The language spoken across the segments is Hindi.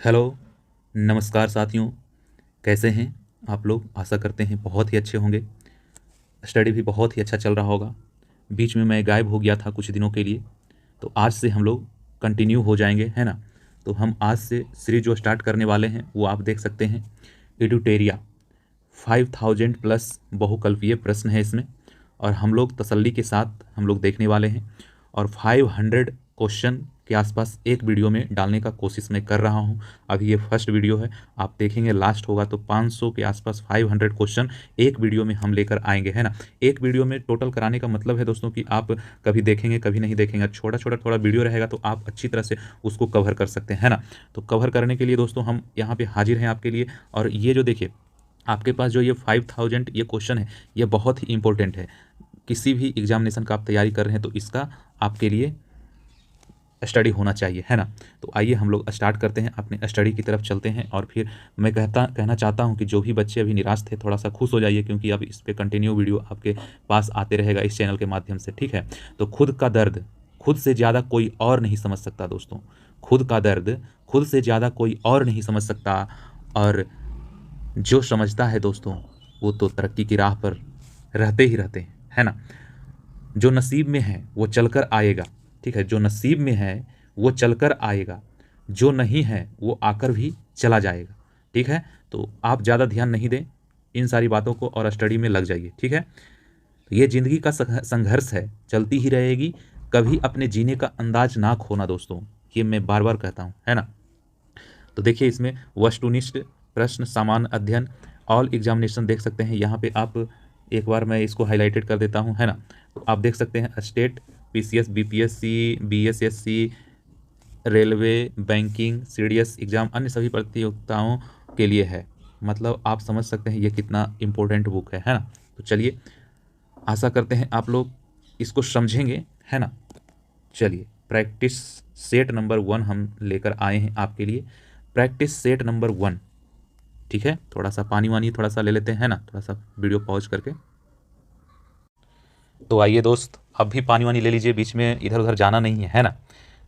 हेलो, नमस्कार साथियों, कैसे हैं आप लोग? आशा करते हैं बहुत ही अच्छे होंगे। स्टडी भी बहुत ही अच्छा चल रहा होगा। बीच में मैं गायब हो गया था कुछ दिनों के लिए, तो आज से हम लोग कंटिन्यू हो जाएँगे, है ना? तो हम आज से सीरीज़ जो स्टार्ट करने वाले हैं, वो आप देख सकते हैं, एडुटेरिया 5000 प्लस बहुकल्पीय प्रश्न है इसमें और हम लोग तसल्ली के साथ हम लोग देखने वाले हैं और 500 क्वेश्चन के आसपास एक वीडियो में डालने का कोशिश मैं कर रहा हूं। अभी ये फर्स्ट वीडियो है, आप देखेंगे लास्ट होगा तो 500 के आसपास 500 क्वेश्चन एक वीडियो में हम लेकर आएंगे, है ना। एक वीडियो में टोटल कराने का मतलब है दोस्तों कि आप कभी देखेंगे कभी नहीं देखेंगे, छोटा छोटा थोड़ा वीडियो रहेगा तो आप अच्छी तरह से उसको कवर कर सकते हैं, है ना। तो कवर करने के लिए दोस्तों हम यहाँ पे हाजिर हैं आपके लिए। और ये जो देखिए आपके पास जो ये 5000 ये क्वेश्चन है, ये बहुत ही इंपॉर्टेंट है। किसी भी एग्जामिनेशन का आप तैयारी कर रहे हैं तो इसका आपके लिए स्टडी होना चाहिए, है ना। तो आइए हम लोग स्टार्ट करते हैं, अपने स्टडी की तरफ चलते हैं। और फिर मैं कहना चाहता हूं कि जो भी बच्चे अभी निराश थे थोड़ा सा खुश हो जाइए, क्योंकि अब इस पर कंटिन्यू वीडियो आपके पास आते रहेगा इस चैनल के माध्यम से, ठीक है। तो खुद का दर्द खुद से ज़्यादा कोई और नहीं समझ सकता दोस्तों। खुद का दर्द खुद से ज़्यादा कोई और नहीं समझ सकता। और जो समझता है दोस्तों, वो तो तरक्की की राह पर रहते ही रहते हैं, है ना। जो नसीब में है वो चलकर आएगा, ठीक है। जो नसीब में है वो चलकर आएगा, जो नहीं है वो आकर भी चला जाएगा, ठीक है। तो आप ज़्यादा ध्यान नहीं दें इन सारी बातों को और स्टडी में लग जाइए, ठीक है। ये ज़िंदगी का संघर्ष है, चलती ही रहेगी। कभी अपने जीने का अंदाज ना खोना दोस्तों, ये मैं बार बार कहता हूँ, है ना। तो देखिए इसमें वस्तुनिष्ठ प्रश्न, सामान्य अध्ययन, ऑल एग्जामिनेशन देख सकते हैं। यहाँ पे आप एक बार मैं इसको हाईलाइटेड कर देता हूँ, है ना। तो आप देख सकते हैं state, PCS, BPSC, BSSC, railway, banking, CDS exam, अन्य सभी प्रतियोगिताओं के लिए है। मतलब आप समझ सकते हैं ये कितना इम्पोर्टेंट बुक है ना। तो चलिए, आशा करते हैं आप लोग इसको समझेंगे, है ना। चलिए, प्रैक्टिस सेट नंबर 1 हम लेकर आए हैं आपके लिए। प्रैक्टिस सेट नंबर 1, ठीक है। थोड़ा सा पानी वानी थोड़ा सा ले लेते हैं ना, थोड़ा सा वीडियो पॉज करके। तो आइए दोस्त, अब भी पानी वानी ले लीजिए, बीच में इधर उधर जाना नहीं है ना।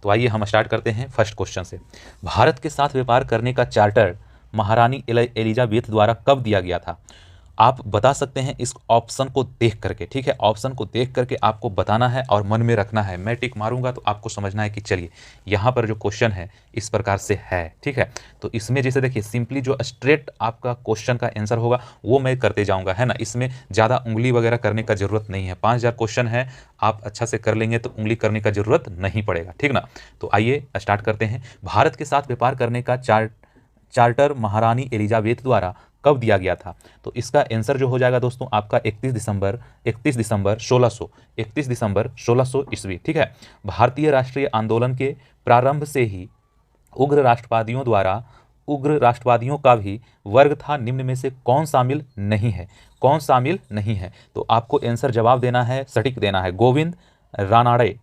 तो आइए हम स्टार्ट करते हैं फर्स्ट क्वेश्चन से। भारत के साथ व्यापार करने का चार्टर महारानी एलिजाबेथ द्वारा कब दिया गया था? आप बता सकते हैं इस ऑप्शन को देख करके, ठीक है। ऑप्शन को देख करके आपको बताना है और मन में रखना है। मैं टिक मारूंगा तो आपको समझना है कि चलिए यहाँ पर जो क्वेश्चन है इस प्रकार से है, ठीक है। तो इसमें जैसे देखिए सिंपली जो स्ट्रेट आपका क्वेश्चन का आंसर होगा वो मैं करते जाऊंगा, है ना। इसमें ज़्यादा उंगली वगैरह करने का जरूरत नहीं है। 5000 क्वेश्चन है, आप अच्छा से कर लेंगे तो उंगली करने का जरूरत नहीं पड़ेगा, ठीक ना। तो आइए स्टार्ट करते हैं। भारत के साथ व्यापार करने का चार्टर महारानी एलिजाबेथ द्वारा कब दिया गया था? तो इसका आंसर जो हो जाएगा दोस्तों आपका 31 दिसंबर 1600 ईस्वी, ठीक है। भारतीय राष्ट्रीय आंदोलन के प्रारंभ से ही उग्र राष्ट्रवादियों का भी वर्ग था, निम्न में से कौन शामिल नहीं है? कौन शामिल नहीं है? तो आपको आंसर जवाब देना है, सटीक देना है, गोविंद रानाडे,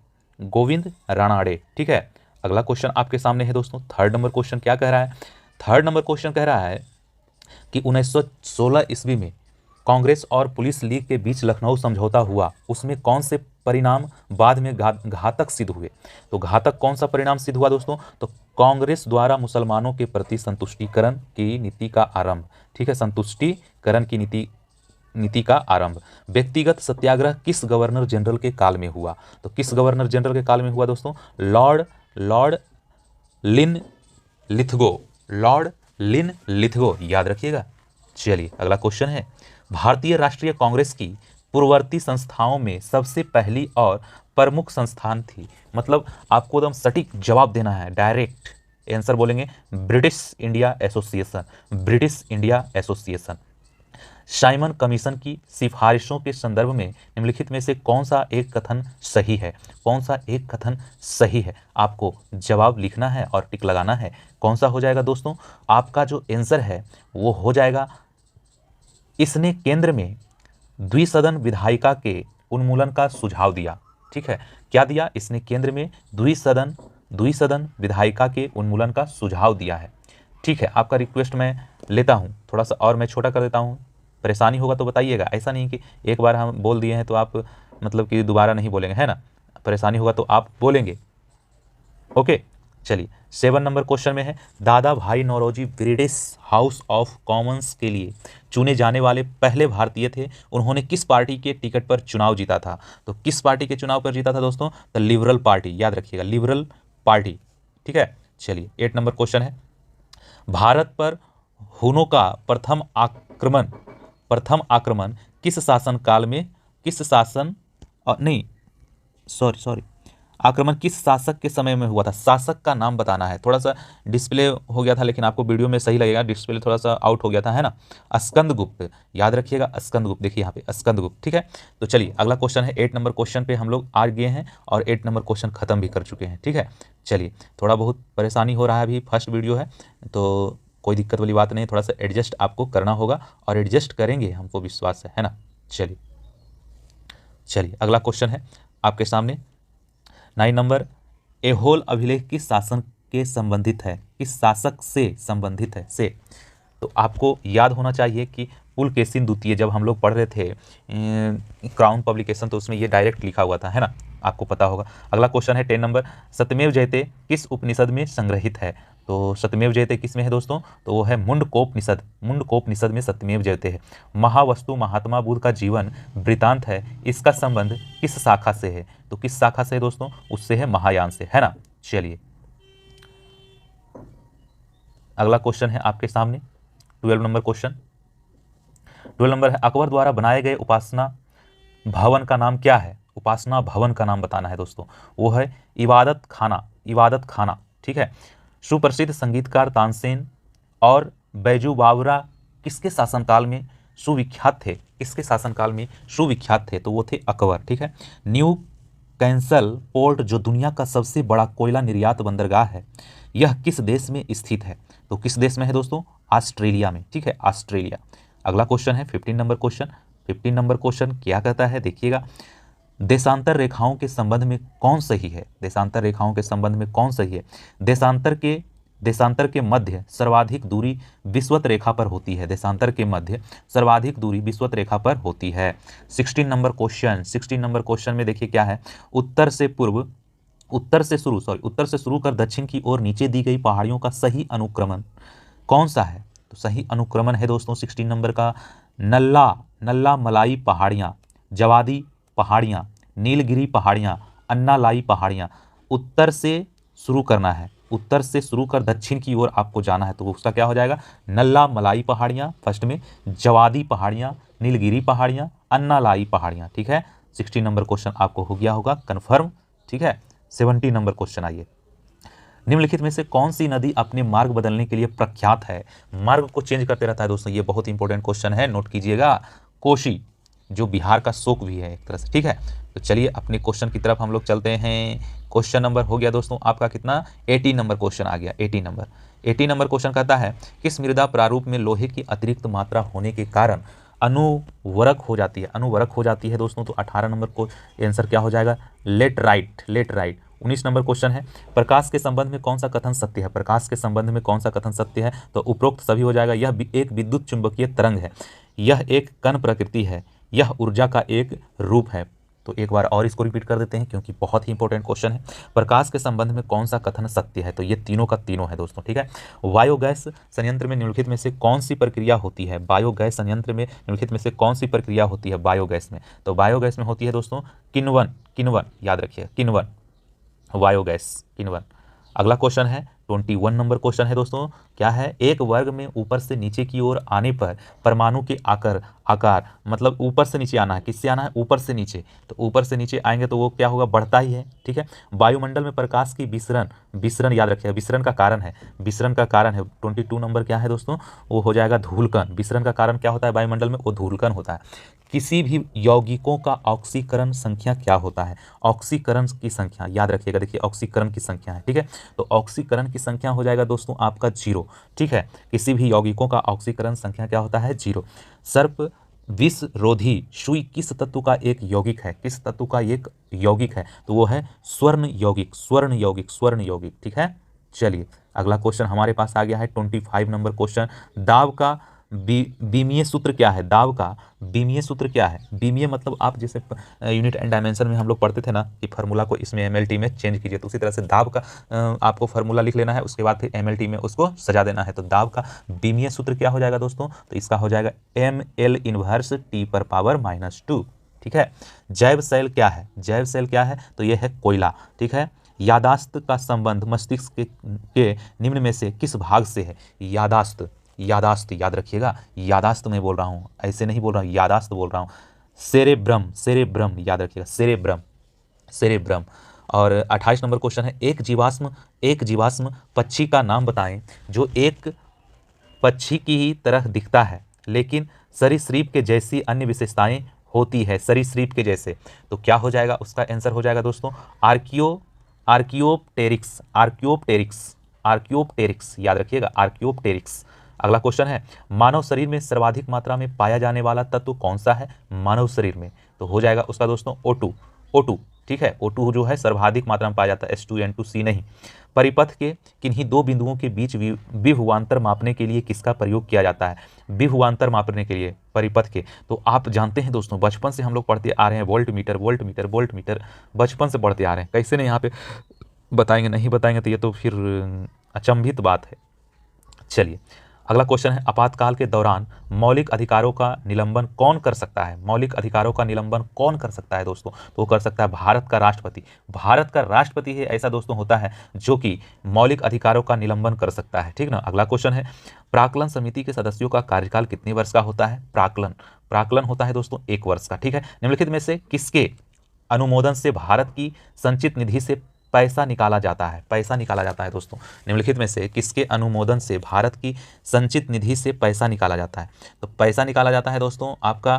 ठीक है। अगला क्वेश्चन आपके सामने है दोस्तों। थर्ड नंबर क्वेश्चन क्या कह रहा है? थर्ड नंबर क्वेश्चन कह रहा है कि 1916 ईस्वी में कांग्रेस और पुलिस लीग के बीच लखनऊ समझौता हुआ, उसमें कौन से परिणाम बाद में घातक सिद्ध हुए? तो घातक कौन सा परिणाम सिद्ध हुआ दोस्तों? तो कांग्रेस द्वारा मुसलमानों के प्रति संतुष्टिकरण की नीति का आरंभ, ठीक है। संतुष्टिकरण की नीति का आरंभ। व्यक्तिगत सत्याग्रह किस गवर्नर जनरल के काल में हुआ? तो किस गवर्नर जनरल के काल में हुआ दोस्तों? लॉर्ड लिन लिथगो, याद रखिएगा। चलिए अगला क्वेश्चन है, भारतीय राष्ट्रीय कांग्रेस की पूर्ववर्ती संस्थाओं में सबसे पहली और प्रमुख संस्थान थी। मतलब आपको एकदम सटीक जवाब देना है, डायरेक्ट आंसर बोलेंगे, British India association. Simon commission की सिफारिशों के संदर्भ में निम्नलिखित में से कौन सा एक कथन सही है? कौन सा एक कथन सही है? आपको जवाब लिखना है और टिक लगाना है। कौन सा हो जाएगा दोस्तों? आपका जो आंसर है वो हो जाएगा, इसने केंद्र में द्विसदन विधायिका के उन्मूलन का सुझाव दिया, ठीक है। क्या दिया? इसने केंद्र में द्विसदन विधायिका के उन्मूलन का सुझाव दिया है, ठीक है। आपका रिक्वेस्ट मैं लेता हूं, थोड़ा सा और मैं छोटा कर देता हूं, परेशानी होगा तो बताइएगा। ऐसा नहीं कि एक बार हम बोल दिए हैं तो आप मतलब कि दोबारा नहीं बोलेंगे, है ना। परेशानी होगा तो आप बोलेंगे, ओके। चलिए 7 नंबर क्वेश्चन में है, Dadabhai Naoroji British House of Commons के लिए चुने जाने वाले पहले भारतीय थे। उन्होंने किस पार्टी के टिकट पर चुनाव जीता था? तो किस पार्टी के चुनाव पर जीता था दोस्तों? तो लिबरल पार्टी, याद रखिएगा लिबरल पार्टी, ठीक है। चलिए 8 नंबर क्वेश्चन है, भारत पर हुनों का प्रथम आक्रमण किस शासन काल में, किस शासन नहीं सॉरी आक्रमण किस शासक के समय में हुआ था? शासक का नाम बताना है। थोड़ा सा डिस्प्ले हो गया था, लेकिन आपको वीडियो में सही लगेगा, डिस्प्ले थोड़ा सा आउट हो गया था, है ना। स्कंदगुप्त, याद रखिएगा स्कंदगुप्त, देखिए यहाँ पे स्कंदगुप्त, ठीक है। तो चलिए अगला क्वेश्चन है, 8 नंबर क्वेश्चन पे हम लोग आ गए हैं और 8 नंबर क्वेश्चन खत्म भी कर चुके हैं, ठीक है। चलिए थोड़ा बहुत परेशानी हो रहा है, अभी फर्स्ट वीडियो है तो कोई दिक्कत वाली बात नहीं, थोड़ा सा एडजस्ट आपको करना होगा और एडजस्ट करेंगे, हमको विश्वास है ना। चलिए अगला क्वेश्चन है आपके सामने, 9 नंबर, एहोल अभिलेख किस शासन के संबंधित है, किस शासक से संबंधित है? से तो आपको याद होना चाहिए कि पुलकेशिन द्वितीय जब हम लोग पढ़ रहे थे क्राउन पब्लिकेशन, तो उसमें ये डायरेक्ट लिखा हुआ था, है ना, आपको पता होगा। अगला क्वेश्चन है 10 नंबर, सत्यमेव जयते किस उपनिषद में संग्रहित है? तो सत्यमेव जयते किस में है दोस्तों? तो वो है मुंडकोपनिषद, मुंडकोपनिषद में सत्यमेव जयते है। महावस्तु महात्मा बुद्ध का जीवन वृतांत है, इसका संबंध किस शाखा से है? तो किस शाखा से है दोस्तों? उससे है महायान से, है ना। चलिए अगला क्वेश्चन है आपके सामने 12 नंबर क्वेश्चन, 12 नंबर है, अकबर द्वारा बनाए गए उपासना भवन का नाम क्या है? उपासना भवन का नाम बताना है दोस्तों, वो है इबादत खाना, इबादत खाना, ठीक है। सुप्रसिद्ध संगीतकार तानसेन और बैजू बावरा किसके शासनकाल में सुविख्यात थे? किसके शासनकाल में सुविख्यात थे? तो वो थे अकबर, ठीक है। न्यू कैंसल पोर्ट जो दुनिया का सबसे बड़ा कोयला निर्यात बंदरगाह है, यह किस देश में स्थित है? तो किस देश में है दोस्तों? ऑस्ट्रेलिया में, ठीक है, ऑस्ट्रेलिया। अगला क्वेश्चन है 15 नंबर क्वेश्चन, 15 नंबर क्वेश्चन क्या कहता है देखिएगा, देशांतर रेखाओं के संबंध में कौन सही है? देशांतर रेखाओं के संबंध में कौन सही है? देशांतर के मध्य सर्वाधिक दूरी विषुवत रेखा पर होती है, देशांतर के मध्य सर्वाधिक दूरी विषुवत रेखा पर होती है। 16 नंबर क्वेश्चन, 16 नंबर क्वेश्चन में देखिए क्या है, उत्तर से शुरू कर दक्षिण की ओर नीचे दी गई पहाड़ियों का सही अनुक्रमण कौन सा है? तो सही अनुक्रमण है दोस्तों 16 नंबर का नल्ला मलाई पहाड़ियाँ, जवादी पहाड़ियाँ, नीलगिरी पहाड़ियाँ, अन्नालाई पहाड़ियाँ। उत्तर से शुरू करना है, उत्तर से शुरू कर दक्षिण की ओर आपको जाना है, तो उसका क्या हो जाएगा? नल्ला मलाई पहाड़ियाँ फर्स्ट में, जवादी पहाड़ियाँ, नीलगिरी पहाड़ियाँ, अन्नालाई पहाड़ियाँ, ठीक है। 16 नंबर क्वेश्चन आपको हो गया होगा कन्फर्म, ठीक है। 17 नंबर क्वेश्चन आइए, निम्नलिखित में से कौन सी नदी अपने मार्ग बदलने के लिए प्रख्यात है? मार्ग को चेंज करते रहता है दोस्तों, ये बहुत इंपॉर्टेंट क्वेश्चन है, नोट कीजिएगा। कोशी, जो बिहार का शोक भी है एक तरह से, ठीक है। तो चलिए अपने क्वेश्चन की तरफ हम लोग चलते हैं। क्वेश्चन नंबर हो गया दोस्तों आपका कितना? 18 नंबर क्वेश्चन आ गया, 18 नंबर क्वेश्चन कहता है, किस मृदा प्रारूप में लोहे की अतिरिक्त मात्रा होने के कारण अनुवरक हो जाती है? अनुवरक हो जाती है दोस्तों। तो 18 नंबर को आंसर क्या हो जाएगा? लेटराइट। 19 नंबर क्वेश्चन है, प्रकाश के संबंध में कौन सा कथन सत्य है? प्रकाश के संबंध में कौन सा कथन सत्य है? तो उपरोक्त सभी हो जाएगा। यह एक विद्युत चुंबकीय तरंग है, यह एक कण प्रकृति है, यह ऊर्जा का एक रूप है। तो एक बार और इसको रिपीट कर देते हैं क्योंकि बहुत ही इंपॉर्टेंट क्वेश्चन है। प्रकाश के संबंध में कौन सा कथन सत्य है? तो ये तीनों का तीनों है दोस्तों, ठीक है। बायोगैस संयंत्र में निम्नलिखित में से कौन सी प्रक्रिया होती है? बायोगैस संयंत्र में निम्नलिखित में से कौन सी प्रक्रिया होती है बायोगैस में? तो बायोगैस में होती है दोस्तों किण्वन, याद रखिए किण्वन, बायोगैस किण्वन। अगला क्वेश्चन है 21 नंबर क्वेश्चन है दोस्तों, क्या है? एक वर्ग में ऊपर से नीचे की ओर आने पर परमाणु के आकार मतलब ऊपर से नीचे आना है, किससे आना है? ऊपर से नीचे। तो ऊपर से नीचे आएंगे तो वो क्या होगा? बढ़ता ही है, ठीक है। वायुमंडल में प्रकाश की विसरण याद रखिएगा, विसरण का कारण है, 22 नंबर क्या है दोस्तों? वो हो जाएगा धूलकण। विसरण का कारण क्या होता है वायुमंडल में? वो धूलकण होता है। किसी भी यौगिकों का ऑक्सीकरण संख्या क्या होता है? ऑक्सीकरण की संख्या याद रखिएगा, देखिए ऑक्सीकरण की संख्या है, ठीक है। तो ऑक्सीकरण की संख्या हो जाएगा दोस्तों आपका 0, ठीक है। किसी भी यौगिकों का ऑक्सीकरण संख्या क्या होता है? 0। सर्प विष रोधी सुई किस तत्व का एक यौगिक है? किस तत्व का एक यौगिक है? तो वो है स्वर्ण यौगिक, ठीक है। चलिए अगला क्वेश्चन हमारे पास आ गया है 25 नंबर क्वेश्चन, दाब का बीमीय सूत्र क्या है, दाब का बीमीय सूत्र क्या है। बीमीय मतलब आप जैसे यूनिट एंड डायमेंशन में हम लोग पढ़ते थे ना कि फार्मूला को इसमें एमएलटी में चेंज कीजिए, तो उसी तरह से दाब का आपको फार्मूला लिख लेना है, उसके बाद फिर एमएलटी में उसको सजा देना है। तो दाब का बीमीय सूत्र क्या हो जाएगा दोस्तों, तो इसका हो जाएगा ML इनवर्स T पर पावर -2। ठीक है। जैव सेल क्या है, जैव सेल क्या है, तो यह है कोयला। ठीक है। यादाश्त का संबंध मस्तिष्क के निम्न में से किस भाग से है। यादाश्त, यादाश्त याद रखिएगा, यादाश्त में बोल रहा हूँ, ऐसे नहीं बोल रहा हूँ, यादाश्त बोल रहा हूँ। सेरेब्रम, सेरेब्रम याद रखिएगा, सेरेब्रम, सेरेब्रम। और 28 नंबर क्वेश्चन है, एक जीवाश्म पक्षी का नाम बताएं जो एक पक्षी की ही तरह दिखता है लेकिन सरीसृप के जैसी अन्य विशेषताएं होती है, सरीसृप के जैसे। तो क्या हो जाएगा, उसका आंसर हो जाएगा दोस्तों आर्कियोप्टेरिक्स, आर्कियोप्टेरिक्स, आर्कियोप्टेरिक्स याद रखिएगा, आर्कियोप्टेरिक्स। अगला क्वेश्चन है, मानव शरीर में सर्वाधिक मात्रा में पाया जाने वाला तत्व कौन सा है मानव शरीर में। तो हो जाएगा उसका दोस्तों O2, O2। ठीक है। O2 जो है सर्वाधिक मात्रा में पाया जाता है, H2N2C नहीं। परिपथ के किन्हीं दो बिंदुओं के बीच विभवांतर मापने के लिए किसका प्रयोग किया जाता है। विभवांतर मापने के लिए परिपथ के, तो आप जानते हैं दोस्तों, बचपन से हम लोग पढ़ते आ रहे हैं, volt meter, volt meter, volt meter, बचपन से पढ़ते आ रहे हैं। कैसे नहीं यहाँ पे बताएंगे, नहीं बताएंगे तो ये तो फिर अचंभित बात है। चलिए अगला क्वेश्चन है, आपातकाल के दौरान मौलिक अधिकारों का निलंबन कौन कर सकता है। मौलिक अधिकारों का निलंबन कौन कर सकता है दोस्तों, तो वो कर सकता है भारत का राष्ट्रपति। भारत का राष्ट्रपति है ऐसा दोस्तों होता है जो कि मौलिक अधिकारों का निलंबन कर सकता है। ठीक ना। अगला क्वेश्चन है, प्राक्कलन समिति के सदस्यों का कार्यकाल कितने वर्ष का होता है। प्राक्कलन होता है दोस्तों 1 वर्ष का। ठीक है। निम्नलिखित में से किसके अनुमोदन से भारत की संचित निधि से पैसा निकाला जाता है, पैसा निकाला जाता है दोस्तों। निम्नलिखित में से किसके अनुमोदन से भारत की संचित निधि से पैसा निकाला जाता है। तो पैसा निकाला जाता है दोस्तों आपका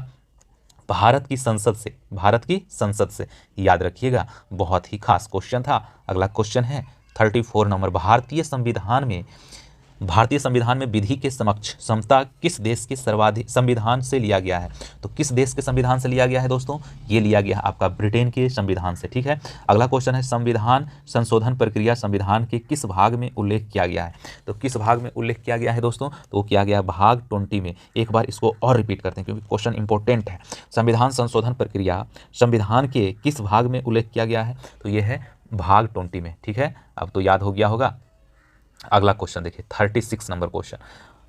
भारत की संसद से, भारत की संसद से, याद रखिएगा, बहुत ही खास क्वेश्चन था। अगला क्वेश्चन है 34 नंबर, भारतीय संविधान में विधि के समक्ष समता किस देश के सर्वाधिक संविधान से लिया गया है। तो किस देश के संविधान से लिया गया है दोस्तों, ये लिया गया है आपका ब्रिटेन के संविधान से। ठीक है। अगला क्वेश्चन है, संविधान संशोधन प्रक्रिया संविधान के किस भाग में उल्लेख किया गया है। तो किस भाग में उल्लेख किया गया है दोस्तों, तो किया गया भाग 20 में। एक बार इसको और रिपीट करते हैं क्योंकि क्वेश्चन इंपॉर्टेंट है। संविधान संशोधन प्रक्रिया संविधान के किस भाग में उल्लेख किया गया है, तो ये है भाग 20 में। ठीक है, अब तो याद हो गया होगा। अगला क्वेश्चन देखिए 36 नंबर क्वेश्चन,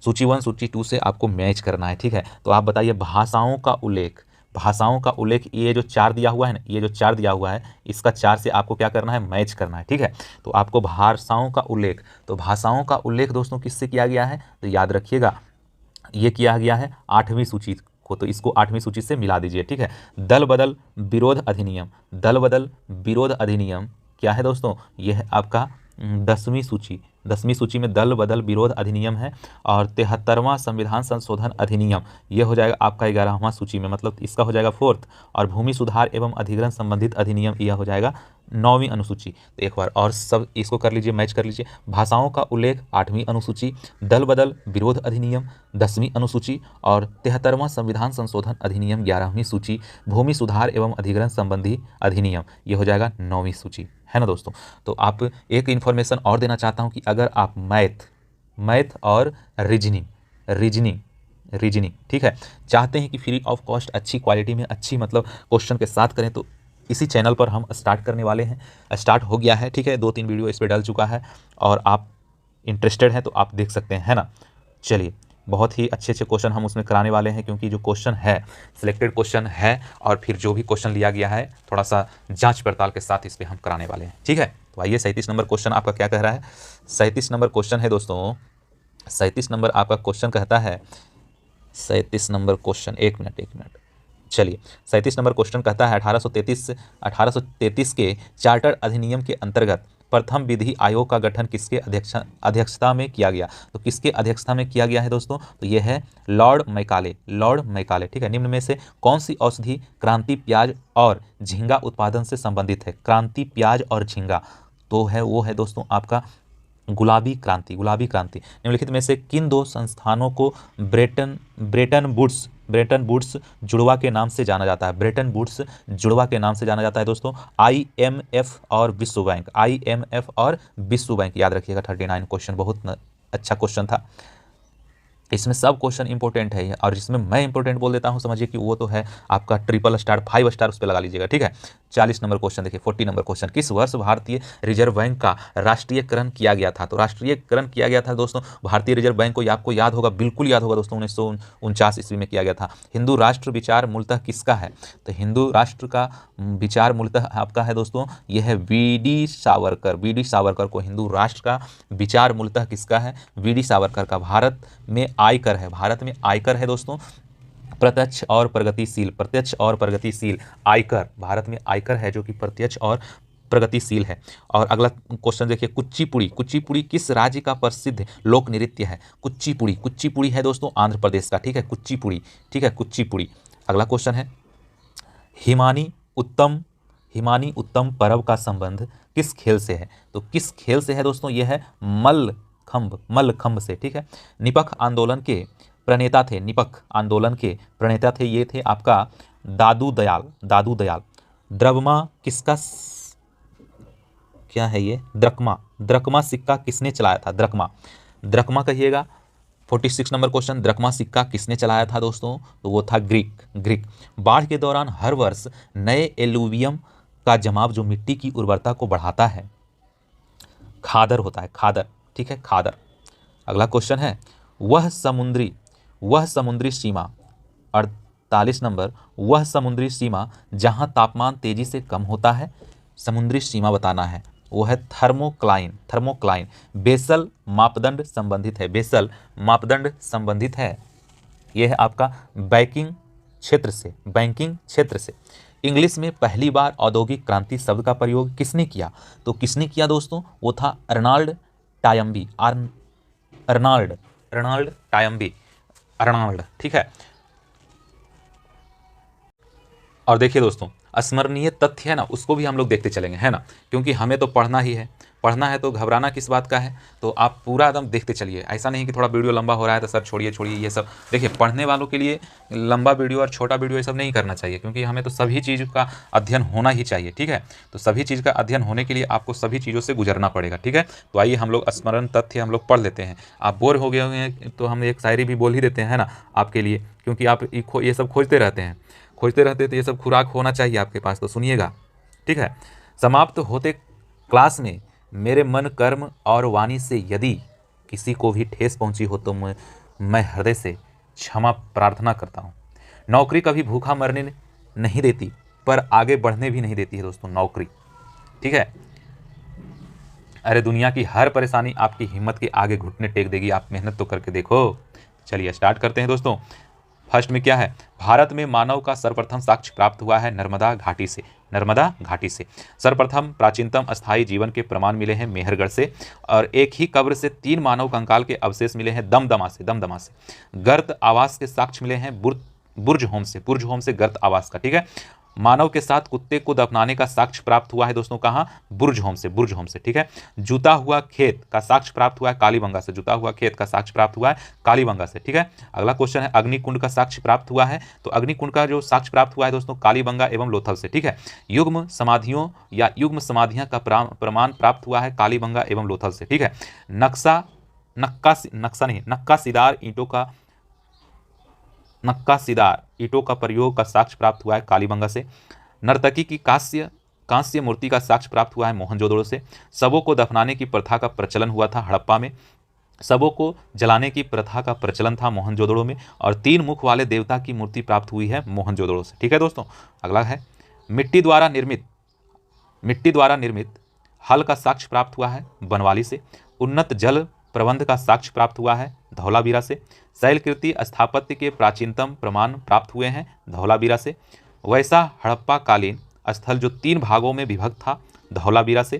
सूची 1 सूची 2 से आपको मैच करना है। ठीक है। तो आप बताइए भाषाओं का उल्लेख, भाषाओं का उल्लेख, ये जो 4 दिया हुआ है ना, ये जो 4 दिया हुआ है, इसका 4 से आपको क्या करना है, मैच करना है। ठीक है। तो आपको भाषाओं का उल्लेख, तो भाषाओं का उल्लेख दोस्तों किससे किया गया है, तो याद रखिएगा ये किया गया है 8वीं सूची को, तो इसको 8वीं सूची से मिला दीजिए। ठीक है। दल बदल विरोध अधिनियम, दल बदल विरोध अधिनियम क्या है दोस्तों, यह है आपका 10वीं सूची, 10वीं सूची में दल बदल विरोध अधिनियम है। और 73वां संविधान संशोधन अधिनियम ये हो जाएगा आपका 11वां सूची में, मतलब इसका हो जाएगा 4th। और भूमि सुधार एवं अधिग्रहण संबंधित अधिनियम यह हो जाएगा 9वीं अनुसूची। तो एक बार और सब इसको कर लीजिए, मैच कर लीजिए। भाषाओं का उल्लेख 8वीं अनुसूची, दल बदल विरोध अधिनियम 10वीं अनुसूची, और 73वां संविधान संशोधन अधिनियम 11वीं सूची, भूमि सुधार एवं अधिग्रहण संबंधी अधिनियम ये हो जाएगा 9वीं सूची, है ना दोस्तों। तो आप एक इन्फॉर्मेशन और देना चाहता हूं कि अगर आप मैथ और रीजनिंग ठीक है, चाहते हैं कि फ्री ऑफ कॉस्ट अच्छी क्वालिटी में अच्छी मतलब क्वेश्चन के साथ करें, तो इसी चैनल पर हम स्टार्ट करने वाले हैं, स्टार्ट हो गया है। ठीक है, 2-3 वीडियो इस पर डल चुका है और आप इंटरेस्टेड हैं तो आप देख सकते हैं, है ना। चलिए बहुत ही अच्छे क्वेश्चन हम उसमें कराने वाले हैं, क्योंकि जो क्वेश्चन है सिलेक्टेड क्वेश्चन है, और फिर जो भी क्वेश्चन लिया गया है थोड़ा सा जांच पड़ताल के साथ इस पर हम कराने वाले हैं। ठीक है। तो आइए 37 नंबर क्वेश्चन आपका क्या कह रहा है। 37 नंबर क्वेश्चन है दोस्तों, 37 नंबर आपका क्वेश्चन कहता है, 37 नंबर क्वेश्चन, एक मिनट, चलिए 37 नंबर क्वेश्चन कहता है 1833 के चार्टर अधिनियम के अंतर्गत प्रथम विधि आयोग का गठन किसके अध्यक्षता में किया गया। तो किसके अध्यक्षता में किया गया है दोस्तों, तो यह है लॉर्ड मैकाले। ठीक है। निम्न में से कौन सी औषधि क्रांति प्याज और झींगा उत्पादन से संबंधित है। क्रांति प्याज और झींगा तो है वो है दोस्तों आपका गुलाबी क्रांति। निम्नलिखित में से किन 2 संस्थानों को ब्रेटन वुड्स जुड़वा के नाम से जाना जाता है। ब्रेटन वुड्स जुड़वा के नाम से जाना जाता है दोस्तों IMF और विश्व बैंक, याद रखिएगा। 39 क्वेश्चन बहुत अच्छा क्वेश्चन था। इसमें सब क्वेश्चन इंपॉर्टेंट है और जिसमें मैं इंपॉर्टेंट बोल देता हूं समझिए कि वो तो है आपका ट्रिपल स्टार 5 स्टार उस पर लगा लीजिएगा, ठीक है। 40 नंबर क्वेश्चन देखिए, 40 नंबर क्वेश्चन, किस वर्ष भारतीय रिजर्व बैंक का राष्ट्रीयकरण किया गया था? तो राष्ट्रीयकरण किया गया था दोस्तों भारतीय रिजर्व बैंक को, आपको याद होगा, बिल्कुल याद होगा दोस्तों, 1949 ईस्वी में किया गया था। हिंदू राष्ट्र विचार मूलतः किसका है? तो हिंदू राष्ट्र का विचार मूलतः आपका है दोस्तों, यह है वी.डी. सावरकर। वी.डी. सावरकर को हिंदू राष्ट्र का विचार मूलतः किसका है? वी.डी. सावरकर का। भारत में आयकर है, भारत में आयकर है दोस्तों, प्रत्यक्ष और प्रगतिशील, प्रत्यक्ष और प्रगतिशील आयकर, भारत में आयकर है जो कि प्रत्यक्ष और प्रगतिशील है। और अगला क्वेश्चन देखिए, कुचिपुड़ी, कुचिपुड़ी किस राज्य का प्रसिद्ध लोक नृत्य है? कुचिपुड़ी, कुचिपुड़ी है दोस्तों आंध्र प्रदेश का, ठीक है, कुचिपुड़ी, ठीक है, कुचिपुड़ी। अगला क्वेश्चन है, हिमानी उत्तम, हिमानी उत्तम पर्व का संबंध किस खेल से है? तो किस खेल से है दोस्तों? यह है मल्लखंभ, मल्लखंभ से, ठीक है। निपख आंदोलन के प्रणेता थे, निपख आंदोलन के प्रणेता थे, ये थे आपका दादू दयाल, दादू दयाल। द्रव्मा किसका क्या है ये? द्रकमा, द्रकमा सिक्का किसने चलाया था? द्रकमा, द्रकमा कहिएगा। 46 नंबर क्वेश्चन, द्रकमा सिक्का किसने चलाया था दोस्तों? तो वो था ग्रीक, ग्रीक। बाढ़ के दौरान हर वर्ष नए एलुवियम का जमाव जो मिट्टी की उर्वरता को बढ़ाता है, खादर होता है, खादर, ठीक है, खादर। अगला क्वेश्चन है, वह समुद्री सीमा, 48 नंबर, वह समुद्री सीमा जहां तापमान तेजी से कम होता है, समुद्री सीमा बताना है, वो है थर्मोक्लाइन, थर्मोक्लाइन। बेसल मापदंड संबंधित है, बेसल मापदंड संबंधित है, यह है आपका बैंकिंग क्षेत्र से, बैंकिंग क्षेत्र से। इंग्लिश में पहली बार औद्योगिक क्रांति शब्द का प्रयोग किसने किया? तो किसने किया दोस्तों? वो था अर्नाल्ड टायम्बी, अर्नाल्ड, अर्नाल्ड टायम्बी, अर्नाल्ड, ठीक है। और देखिए दोस्तों, स्मरणीय तथ्य है ना, उसको भी हम लोग देखते चलेंगे, है ना, क्योंकि हमें तो पढ़ना ही है, पढ़ना है तो घबराना किस बात का है। तो आप पूरा एकदम देखते चलिए, ऐसा नहीं कि थोड़ा वीडियो लंबा हो रहा है तो सर छोड़िए छोड़िए, ये सब देखिए, पढ़ने वालों के लिए लंबा वीडियो और छोटा वीडियो ये सब नहीं करना चाहिए, क्योंकि हमें तो सभी चीज़ का अध्ययन होना ही चाहिए, ठीक है। तो सभी चीज़ का अध्ययन होने के लिए आपको सभी चीज़ों से गुजरना पड़ेगा, ठीक है। तो आइए हम लोग स्मरण तथ्य हम लोग पढ़ लेते हैं। आप बोर हो गए होंगे तो हम एक शायरी भी बोल ही देते हैं ना आपके लिए, क्योंकि आप ये सब खोजते रहते हैं, खोजते रहते, तो ये सब खुराक होना चाहिए आपके पास, तो सुनिएगा, ठीक है। समाप्त होते क्लास में मेरे मन, कर्म और वाणी से यदि किसी को भी ठेस पहुंची हो तो मैं हृदय से क्षमा प्रार्थना करता हूं। नौकरी कभी भूखा मरने नहीं देती, पर आगे बढ़ने भी नहीं देती है दोस्तों, नौकरी, ठीक है। अरे दुनिया की हर परेशानी आपकी हिम्मत के आगे घुटने टेक देगी, आप मेहनत तो करके देखो। चलिए स्टार्ट करते हैं दोस्तों। फर्स्ट में क्या है? भारत में मानव का सर्वप्रथम साक्ष्य प्राप्त हुआ है नर्मदा घाटी से, नर्मदा घाटी से। सर्वप्रथम प्राचीनतम अस्थायी जीवन के प्रमाण मिले हैं मेहरगढ़ से। और एक ही कब्र से 3 मानव कंकाल के अवशेष मिले हैं दमदमा से, दमदमा से। गर्त आवास के साक्ष्य मिले हैं बुर्ज होम से, बुर्ज होम से गर्त आवास का, ठीक है। मानव के साथ कुत्ते को दफनाने का साक्ष्य प्राप्त हुआ है दोस्तों कहाँ? बुर्ज होम से, बुर्ज होम से, ठीक है। जूता हुआ खेत का साक्ष्य प्राप्त हुआ है कालीबंगा से, जूता हुआ खेत का साक्ष्य प्राप्त हुआ है कालीबंगा से, ठीक है। अगला क्वेश्चन है, अग्निकुंड का साक्ष्य प्राप्त हुआ है, तो अग्निकुंड का जो साक्ष्य प्राप्त हुआ है दोस्तों कालीबंगा एवं लोथल से, ठीक है। युग्म समाधियों या युग्म समाधियां का प्रमाण प्राप्त हुआ है कालीबंगा एवं लोथल से, ठीक है। नक्काशीदार ईंटों का प्रयोग का साक्ष्य प्राप्त हुआ है कालीबंगा से। नर्तकी की कांस्य मूर्ति का साक्ष्य प्राप्त हुआ है मोहनजोदड़ो से। शवों को दफनाने की प्रथा का प्रचलन हुआ था हड़प्पा में। शवों को जलाने की प्रथा का प्रचलन था मोहनजोदड़ो में। और 3 मुख वाले देवता की मूर्ति प्राप्त हुई है मोहनजोदड़ो से, ठीक है दोस्तों। अगला है, मिट्टी द्वारा निर्मित हल का साक्ष्य प्राप्त हुआ है बनवाली से। उन्नत जल प्रबंध का साक्ष्य प्राप्त हुआ है धौलावीरा से। शैलकृति स्थापत्य के प्राचीनतम प्रमाण प्राप्त हुए हैं धौलावीरा से। वैसा हड़प्पा कालीन स्थल जो 3 भागों में विभक्त था धौलावीरा से।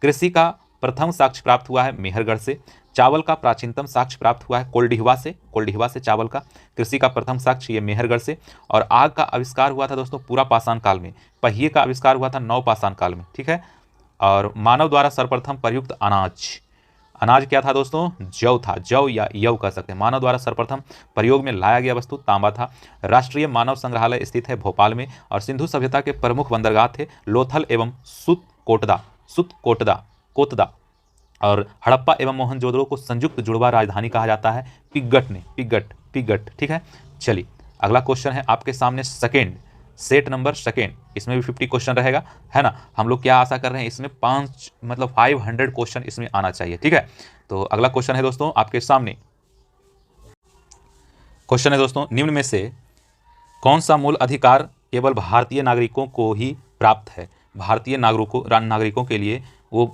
कृषि का प्रथम साक्ष्य प्राप्त हुआ है मेहरगढ़ से। चावल का प्राचीनतम साक्ष्य प्राप्त हुआ है कोल्डिहवा से चावल का कृषि का प्रथम साक्ष्य ये मेहरगढ़ से। और आग का आविष्कार हुआ था दोस्तों पूरा पाषाण काल में। पहिए का आविष्कार हुआ था नवपाषाण काल में, ठीक है। और मानव द्वारा सर्वप्रथम प्रयुक्त अनाज क्या था दोस्तों? जौ था, जौ या यव कह सकते हैं। मानव द्वारा सर्वप्रथम प्रयोग में लाया गया वस्तु तांबा था। राष्ट्रीय मानव संग्रहालय स्थित है भोपाल में। और सिंधु सभ्यता के प्रमुख बंदरगाह थे लोथल एवं कोटदा। और हड़प्पा एवं मोहनजोदड़ो को संयुक्त जुड़वा राजधानी कहा जाता है पिग्गट ने, पिग्गट पिग्गट। ठीक है, चलिए अगला क्वेश्चन है आपके सामने सेकेंड, सेट नंबर सेकेंड, इसमें भी 50 क्वेश्चन रहेगा, है ना। हम लोग क्या आशा कर रहे हैं, इसमें 500 क्वेश्चन इसमें आना चाहिए। ठीक है, तो अगला क्वेश्चन है दोस्तों आपके सामने, क्वेश्चन है दोस्तों, निम्न में से कौन सा मूल अधिकार केवल भारतीय नागरिकों को ही प्राप्त है? भारतीय नागरिकों के लिए वो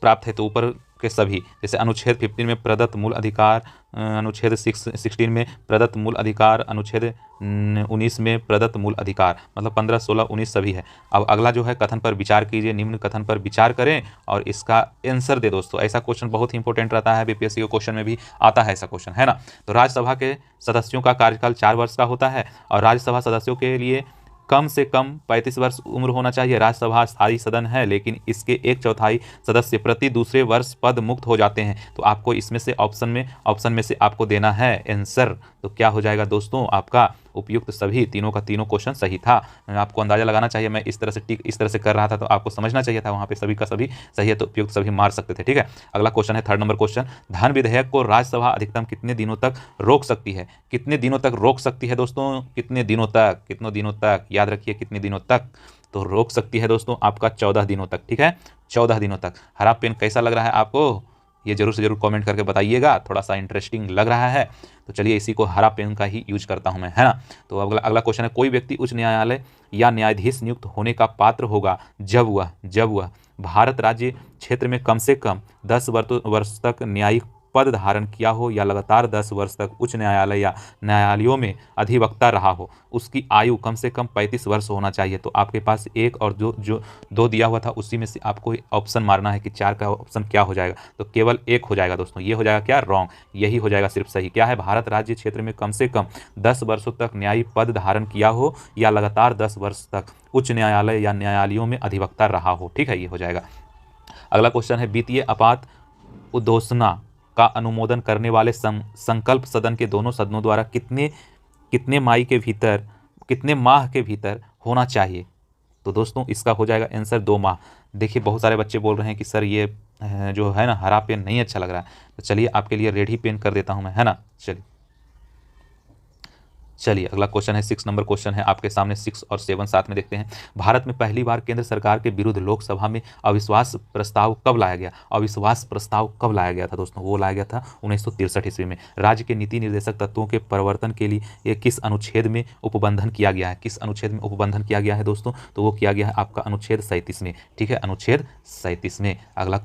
प्राप्त है, तो ऊपर के सभी, जैसे अनुच्छेद 15 में प्रदत्त मूल अधिकार, अनुच्छेद 16 में प्रदत्त मूल अधिकार, अनुच्छेद 19 में प्रदत्त मूल अधिकार, मतलब 15, 16, 19 सभी है। अब अगला जो है, कथन पर विचार कीजिए, निम्न कथन पर विचार करें और इसका आंसर दे दोस्तों। ऐसा क्वेश्चन बहुत ही इंपॉर्टेंट रहता है, बीपीएससी के क्वेश्चन में भी आता है ऐसा क्वेश्चन, है ना। तो राज्यसभा के सदस्यों का कार्यकाल 4 वर्ष का होता है और राज्यसभा सदस्यों के लिए कम से कम 35 वर्ष उम्र होना चाहिए। राज्यसभा स्थायी सदन है, लेकिन इसके 1/4 सदस्य प्रति दूसरे वर्ष पद मुक्त हो जाते हैं। तो आपको इसमें से ऑप्शन में से आपको देना है आंसर। तो क्या हो जाएगा दोस्तों, आपका उपयुक्त सभी तीनों का तीनों क्वेश्चन सही था। आपको अंदाजा लगाना चाहिए, मैं इस तरह से कर रहा था तो आपको समझना चाहिए था, वहाँ पे सभी का सभी सही है तो उपयुक्त सभी मार सकते थे। ठीक है, अगला क्वेश्चन है थर्ड नंबर क्वेश्चन, धन विधेयक को राज्यसभा अधिकतम कितने दिनों तक रोक सकती है? कितने दिनों तक रोक सकती है दोस्तों? कितने दिनों तक याद रखिए, कितने दिनों तक तो रोक सकती है दोस्तों, आपका 14 दिनों तक। ठीक है, 14 दिनों तक। हरा पेन कैसा लग रहा है आपको, ये जरूर से जरूर कमेंट करके बताइएगा, थोड़ा सा इंटरेस्टिंग लग रहा है तो चलिए इसी को हरा पेन का ही यूज करता हूं मैं, है ना। तो अगला क्वेश्चन है, कोई व्यक्ति उच्च न्यायालय या न्यायाधीश नियुक्त होने का पात्र होगा जब वह भारत राज्य क्षेत्र में कम से कम 10 वर्ष तक न्यायिक पद धारण किया हो या लगातार 10 वर्ष तक उच्च न्यायालय या न्यायालयों में अधिवक्ता रहा हो। उसकी आयु कम से कम 35 वर्ष होना चाहिए। तो आपके पास एक और जो 2 दिया हुआ था उसी में से आपको ऑप्शन मारना है कि 4 का ऑप्शन क्या हो जाएगा। तो केवल एक हो जाएगा दोस्तों, ये हो जाएगा क्या, रॉन्ग। यही हो जाएगा सिर्फ सही। क्या है, भारत राज्य क्षेत्र में कम से कम 10 वर्षों तक न्यायिक पद धारण किया हो या लगातार 10 वर्ष तक उच्च न्यायालय या न्यायालयों में अधिवक्ता रहा हो। ठीक है, ये हो जाएगा। अगला क्वेश्चन है, वित्तीय आपात उद्घोषणा का अनुमोदन करने वाले संकल्प सदन के दोनों सदनों द्वारा कितने माह के भीतर होना चाहिए? तो दोस्तों इसका हो जाएगा आंसर 2 माह। देखिए बहुत सारे बच्चे बोल रहे हैं कि सर ये जो है ना हरा पेन नहीं अच्छा लग रहा है, तो चलिए आपके लिए रेड ही पेन कर देता हूं मैं, है ना। चलिए अगला क्वेश्चन है 6 नंबर क्वेश्चन है आपके सामने, 6 और 7 साथ में देखते हैं। भारत में पहली बार केंद्र सरकार के विरुद्ध लोकसभा में अविश्वास प्रस्ताव कब लाया गया? अविश्वास प्रस्ताव कब लाया गया था दोस्तों? वो लाया गया था 1963 ईस्वी में। राज्य के नीति निर्देशक तत्वों के परिवर्तन के लिए ये किस अनुच्छेद में उपबंधन किया गया है? किस अनुच्छेद में उपबंधन किया गया है दोस्तों? तो वो किया गया है आपका अनुच्छेद 37 में। ठीक है, अनुच्छेद 37 में। अगला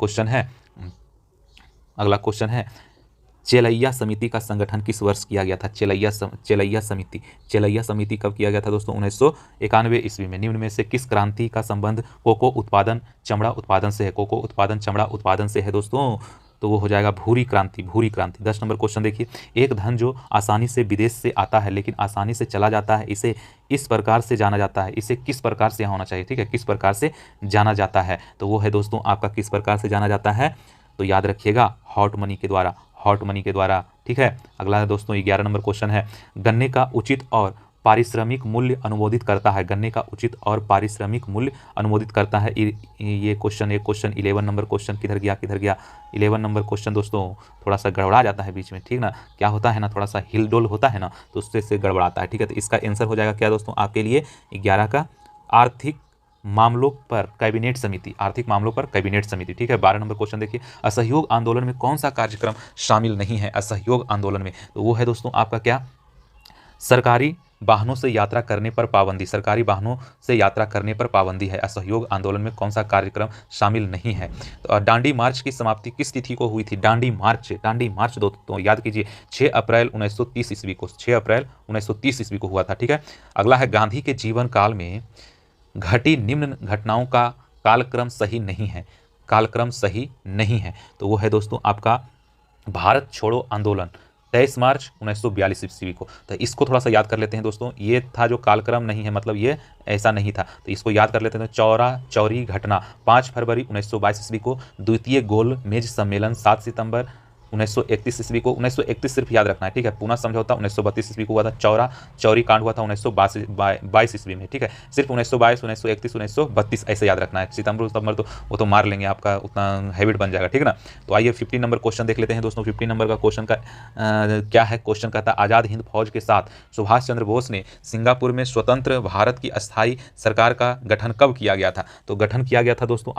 क्वेश्चन है चेलैया समिति का संगठन किस वर्ष किया गया था? चेलैया समिति कब किया गया था दोस्तों? 1991 ईस्वी में। निम्न में से किस क्रांति का संबंध कोको उत्पादन चमड़ा उत्पादन से है? कोको उत्पादन चमड़ा उत्पादन से है दोस्तों, तो वो हो जाएगा भूरी क्रांति। 10 नंबर क्वेश्चन देखिए, एक धन जो आसानी से विदेश से आता है लेकिन आसानी से चला जाता है, इसे इस प्रकार से जाना जाता है, इसे किस प्रकार से यहाँ होना चाहिए? ठीक है, किस प्रकार से जाना जाता है, तो वो है दोस्तों आपका किस प्रकार से जाना जाता है, तो याद रखिएगा हॉट मनी के द्वारा। ठीक है, अगला है दोस्तों 11 नंबर क्वेश्चन है, गन्ने का उचित और पारिश्रमिक मूल्य अनुमोदित करता है। गन्ने का उचित और पारिश्रमिक मूल्य अनुमोदित करता है। ये क्वेश्चन 11 नंबर क्वेश्चन किधर गया 11 नंबर क्वेश्चन दोस्तों थोड़ा सा गड़बड़ा जाता है बीच में, ठीक ना, क्या होता है ना, थोड़ा सा हिलडोल होता है ना, तो उससे गड़बड़ाता है। ठीक है, तो इसका आंसर हो जाएगा क्या दोस्तों आपके लिए 11 का, आर्थिक मामलों पर कैबिनेट समिति। ठीक है, 12 नंबर क्वेश्चन देखिए, असहयोग आंदोलन में कौन सा कार्यक्रम शामिल नहीं है? असहयोग आंदोलन में तो वो है दोस्तों आपका क्या, सरकारी वाहनों से यात्रा करने पर पाबंदी है। असहयोग आंदोलन में कौन सा कार्यक्रम शामिल नहीं है? तो दांडी मार्च की समाप्ति किस तिथि को हुई थी? दांडी मार्च दोस्तों याद कीजिए 6 अप्रैल 1930 ईस्वी को हुआ था। ठीक है, अगला है, गांधी के जीवन काल में घटी निम्न घटनाओं का कालक्रम सही नहीं है, तो वो है दोस्तों आपका भारत छोड़ो आंदोलन 23 मार्च 1942 ईस्वी को। तो इसको थोड़ा सा याद कर लेते हैं दोस्तों, ये था जो कालक्रम नहीं है, मतलब ये ऐसा नहीं था, तो इसको याद कर लेते हैं। चौरी घटना 5 फरवरी 1922 ईस्वी को, द्वितीय गोल मेज सम्मेलन 7 सितंबर 1931 ईस्वी को, 1931 सिर्फ याद रखना है, ठीक है। पूना समझौता 1932 ईस्वी को हुआ था। चौरी कांड हुआ था 1922 ईस्वी में, ठीक है। सिर्फ 1922, 1931, 1932 ऐसे याद रखना है। सितंबर तो वो तो मार लेंगे, आपका उतना हैबिट बन जाएगा, ठीक है ना। तो आइए 15 नंबर क्वेश्चन देख लेते हैं दोस्तों। 15 नंबर का क्वेश्चन का क्या है, क्वेश्चन कहता है आज़ाद हिंद फौज के साथ सुभाष चंद्र बोस ने सिंगापुर में स्वतंत्र भारत की अस्थायी सरकार का गठन कब किया गया था। तो गठन किया गया था दोस्तों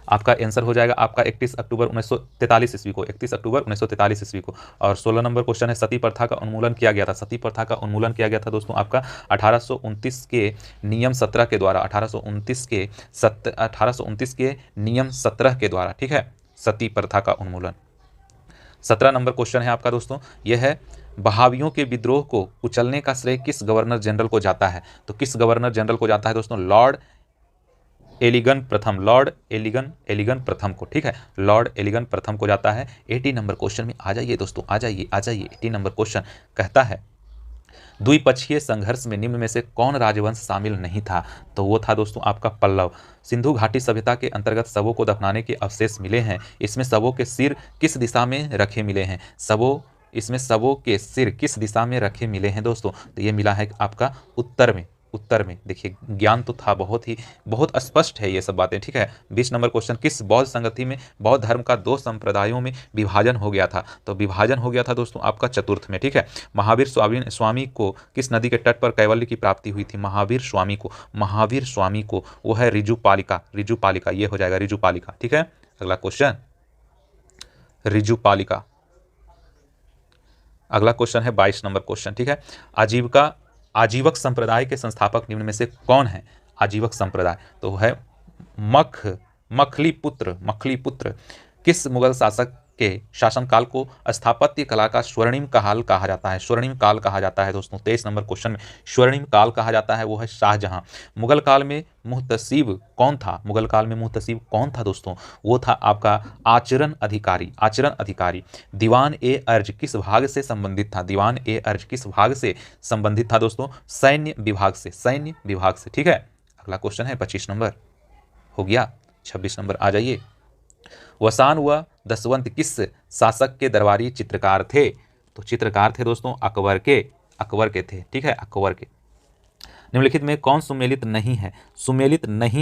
आपका आंसर हो जाएगा आपका 31 अक्टूबर 1943 ईस्वी को, 31 अक्टूबर 1943 ईस्वी को। और 16 नंबर क्वेश्चन है सती प्रथा का उन्मूलन किया गया था। सती प्रथा का उन्मूलन किया गया था दोस्तों आपका 1829 के नियम 17 के द्वारा, 1829 के नियम 17 के द्वारा, ठीक है, सती प्रथा का उन्मूलन। 17 नंबर क्वेश्चन है आपका दोस्तों, यह है बहावियों के विद्रोह को कुचलने का श्रेय किस गवर्नर जनरल को जाता है। तो किस गवर्नर जनरल को जाता है दोस्तों, लॉर्ड एलिगन प्रथम को, ठीक है, लॉर्ड एलिगन प्रथम को जाता है। 18 नंबर क्वेश्चन में आ जाइए दोस्तों, आ जाइए 18 नंबर क्वेश्चन कहता है द्विपक्षीय संघर्ष में निम्न में से कौन राजवंश शामिल नहीं था। तो वो था दोस्तों आपका पल्लव। सिंधु घाटी सभ्यता के अंतर्गत शवों को दफनाने के अवशेष मिले हैं, इसमें शवों के सिर किस दिशा में रखे मिले हैं, इसमें शवों के सिर किस दिशा में रखे मिले हैं दोस्तों। तो ये मिला है आपका उत्तर में। देखिए ज्ञान तो था, बहुत स्पष्ट है ये सब बातें, ठीक है। 20 नंबर क्वेश्चन, किस बौद्ध संगति में बौद्ध धर्म का 2 संप्रदायों में विभाजन हो गया था। तो विभाजन हो गया था दोस्तों आपका चतुर्थ में, ठीक है। महावीर स्वामी को किस नदी के तट पर कैवल्य की प्राप्ति हुई थी। महावीर स्वामी को वो है रिजुपालिका, ये हो जाएगा रिजुपालिका, ठीक है। अगला क्वेश्चन रिजुपालिका। अगला क्वेश्चन है 22 नंबर क्वेश्चन, ठीक है। आजीवक संप्रदाय के संस्थापक निम्न में से कौन है। आजीवक संप्रदाय तो है मखली पुत्र। किस मुगल शासक के शासनकाल को स्थापत्य कला का स्वर्णिम काल कहा जाता है। स्वर्णिम काल कहा जाता है दोस्तों। 23 नंबर क्वेश्चन में स्वर्णिम काल कहा जाता है, वो है शाहजहां। मुगल काल में मुहतसिब कौन था दोस्तों, वो था आपका आचरण अधिकारी। दीवान ए अर्ज किस भाग से संबंधित था। दोस्तों सैन्य विभाग से, ठीक है। अगला क्वेश्चन है 25 नंबर हो गया। 26 नंबर आ जाइए। वसान व दसवंत किस शासक के दरबारी चित्रकार थे। तो चित्रकार थे दोस्तों अकबर के थे, ठीक है, अकबर के। निम्नलिखित में कौन सुमेलित नहीं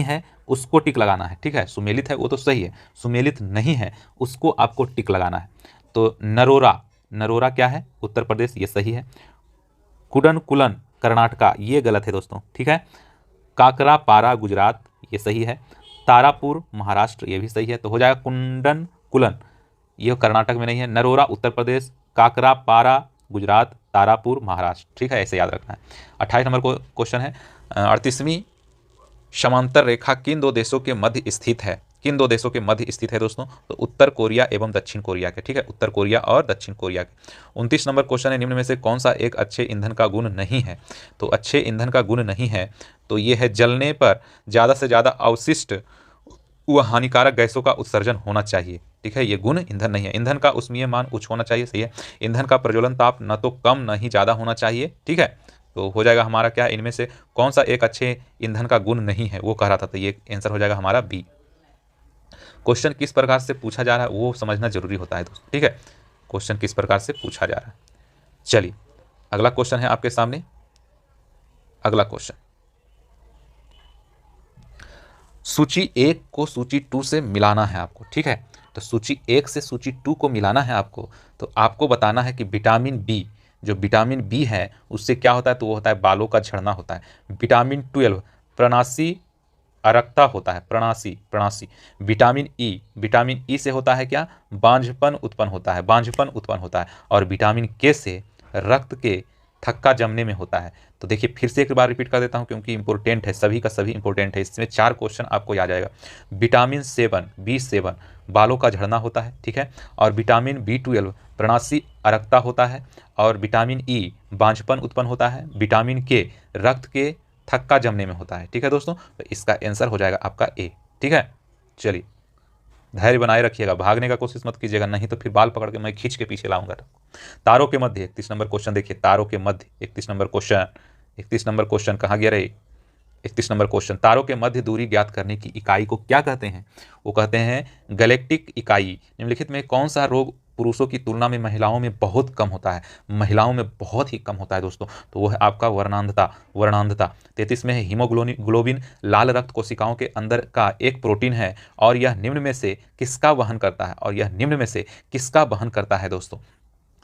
है उसको टिक लगाना है, ठीक है। सुमेलित है वो तो सही है, सुमेलित नहीं है उसको आपको टिक लगाना है। तो नरोरा क्या है, उत्तर प्रदेश, ये सही है। कुडनकुलन कर्नाटका, ये गलत है दोस्तों, ठीक है। काकरापारा गुजरात, ये सही है। तारापुर महाराष्ट्र, ये भी सही है। तो हो जाएगा कुंडनकुलन, ये कर्नाटक में नहीं है। नरोरा उत्तर प्रदेश, काकरापारा गुजरात, तारापुर महाराष्ट्र, ठीक है, ऐसे याद रखना है। 28 नंबर को क्वेश्चन है 38वीं समांतर रेखा किन 2 देशों के मध्य स्थित है। दोस्तों, तो उत्तर कोरिया एवं दक्षिण कोरिया के, ठीक है, उत्तर कोरिया और दक्षिण कोरिया के। 29 नंबर क्वेश्चन है निम्न में से कौन सा एक अच्छे ईंधन का गुण नहीं है। तो अच्छे ईंधन का गुण नहीं है तो ये है जलने पर ज़्यादा से ज़्यादा अवशिष्ट व हानिकारक गैसों का उत्सर्जन होना चाहिए, ठीक है। ये गुण ईंधन नहीं है। ईंधन का ऊष्मीय मान उच्च होना चाहिए, सही है। ईंधन का प्रज्वलन ताप न तो कम न ही ज़्यादा होना चाहिए, ठीक है। तो हो जाएगा हमारा क्या, इनमें से कौन सा एक अच्छे ईंधन का गुण नहीं है वो कह रहा था, तो ये आंसर हो जाएगा हमारा बी। क्वेश्चन किस प्रकार से पूछा जा रहा है वो समझना जरूरी होता है दोस्तों, ठीक है। क्वेश्चन किस प्रकार से पूछा जा रहा है। चलिए अगला क्वेश्चन है आपके सामने। अगला क्वेश्चन, सूची 1 को सूची 2 से मिलाना है आपको, ठीक है। तो सूची 1 से सूची 2 को मिलाना है आपको। तो आपको बताना है कि विटामिन बी, जो विटामिन बी है उससे क्या होता है, तो वो होता है बालों का झड़ना होता है। विटामिन 12 प्रणाशी अरक्ता होता है, प्रणाशी। विटामिन ई से होता है क्या, बांझपन उत्पन्न होता है। और विटामिन के से रक्त के थक्का जमने में होता है। तो देखिए फिर से एक बार रिपीट कर देता हूं क्योंकि इंपॉर्टेंट है, सभी का सभी इंपॉर्टेंट है। इसमें 4 क्वेश्चन आपको याद आएगा। विटामिन 7 B7 बालों का झड़ना होता है, ठीक है। और विटामिन B12 प्रणाशी अरक्ता होता है। और विटामिन ई बांझपन उत्पन्न होता है। विटामिन के रक्त के थक्का जमने में होता है, ठीक है दोस्तों। तो इसका आंसर हो जाएगा आपका ए, ठीक है। चलिए धैर्य बनाए रखिएगा, भागने का कोशिश मत कीजिएगा, नहीं तो फिर बाल पकड़ के मैं खींच के पीछे लाऊंगा। तारों के मध्य 31 नंबर क्वेश्चन देखिए, तारों के मध्य 31 नंबर क्वेश्चन कहाँ गया रे। 31 नंबर क्वेश्चन, तारों के मध्य दूरी ज्ञात करने की इकाई को क्या कहते हैं। वो कहते हैं गैलेक्टिक इकाई। निम्नलिखित में कौन सा रोग पुरुषों की तुलना में महिलाओं में बहुत कम होता है, महिलाओं में बहुत ही कम होता है दोस्तों। तो वो है आपका वर्णांधता। 33 में है हीमोग्लोबिन लाल रक्त कोशिकाओं के अंदर का एक प्रोटीन है और यह निम्न में से किसका वहन करता है, और यह निम्न में से किसका वहन करता है दोस्तों।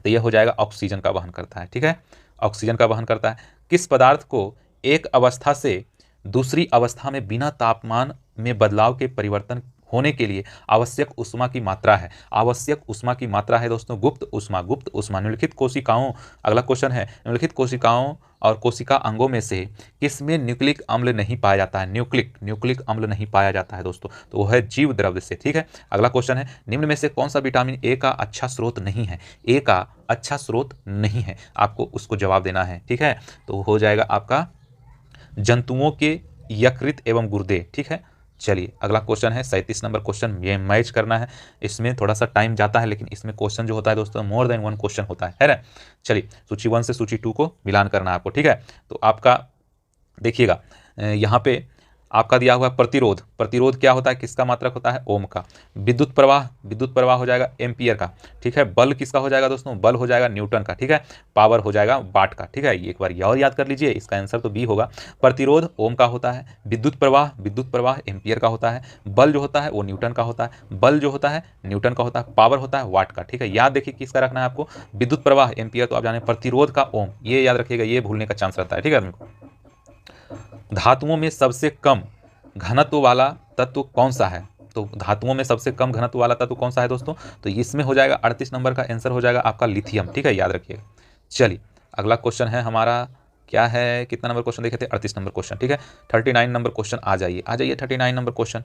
तो यह हो जाएगा ऑक्सीजन का वहन करता है। ठीक है, ऑक्सीजन का वहन करता है। किस पदार्थ को एक अवस्था से दूसरी अवस्था में बिना तापमान में बदलाव के परिवर्तन होने के लिए आवश्यक ऊष्मा की मात्रा है, आवश्यक ऊष्मा की मात्रा है दोस्तों गुप्त ऊष्मा। निम्नलिखित कोशिकाओं, अगला क्वेश्चन है, निम्नलिखित कोशिकाओं और कोशिका अंगों में से किसमें न्यूक्लिक अम्ल नहीं पाया जाता है, न्यूक्लिक अम्ल नहीं पाया जाता है दोस्तों। तो वो है जीव द्रव्य से। ठीक है, अगला क्वेश्चन है, निम्न में से कौन सा विटामिन ए का अच्छा स्रोत नहीं है, ए का अच्छा स्रोत नहीं है, आपको उसको जवाब देना है। ठीक है, तो हो जाएगा आपका जंतुओं के यकृत एवं गुर्दे। ठीक है, चलिए अगला क्वेश्चन है 37 नंबर क्वेश्चन, ये मैच करना है, इसमें थोड़ा सा टाइम जाता है लेकिन इसमें क्वेश्चन जो होता है दोस्तों मोर देन वन क्वेश्चन होता है ना। चलिए सूची 1 से सूची 2 को मिलान करना है आपको। ठीक है, तो आपका देखिएगा यहाँ पे आपका दिया हुआ है प्रतिरोध क्या होता है, किसका मात्रक होता है, ओम का। विद्युत प्रवाह हो जाएगा एम्पियर का। ठीक है, बल किसका हो जाएगा दोस्तों, बल हो जाएगा न्यूटन का। ठीक है, पावर हो जाएगा वाट का। ठीक है, एक बार और याद कर लीजिए, इसका आंसर तो बी होगा। प्रतिरोध ओम का होता है, विद्युत प्रवाह एम्पियर का होता है, बल जो होता है वो न्यूटन का होता है, पावर होता है वाट का। ठीक है, याद देखिए किसका रखना है आपको, विद्युत प्रवाह एम्पियर तो आप जाने, प्रतिरोध का ओम, ये याद रखिएगा, ये भूलने का चांस रहता है। ठीक है, आदमी को धातुओं में सबसे कम घनत्व वाला तत्व कौन सा है, तो धातुओं में सबसे कम घनत्व वाला तत्व कौन सा है दोस्तों, तो इसमें हो जाएगा 38 नंबर का आंसर हो जाएगा आपका लिथियम। ठीक है, याद रखिएगा। चलिए अगला क्वेश्चन है हमारा, क्या है, कितना नंबर क्वेश्चन देखे थे, 38 नंबर क्वेश्चन। ठीक है, 39 नंबर क्वेश्चन आ जाइए 39 नंबर क्वेश्चन,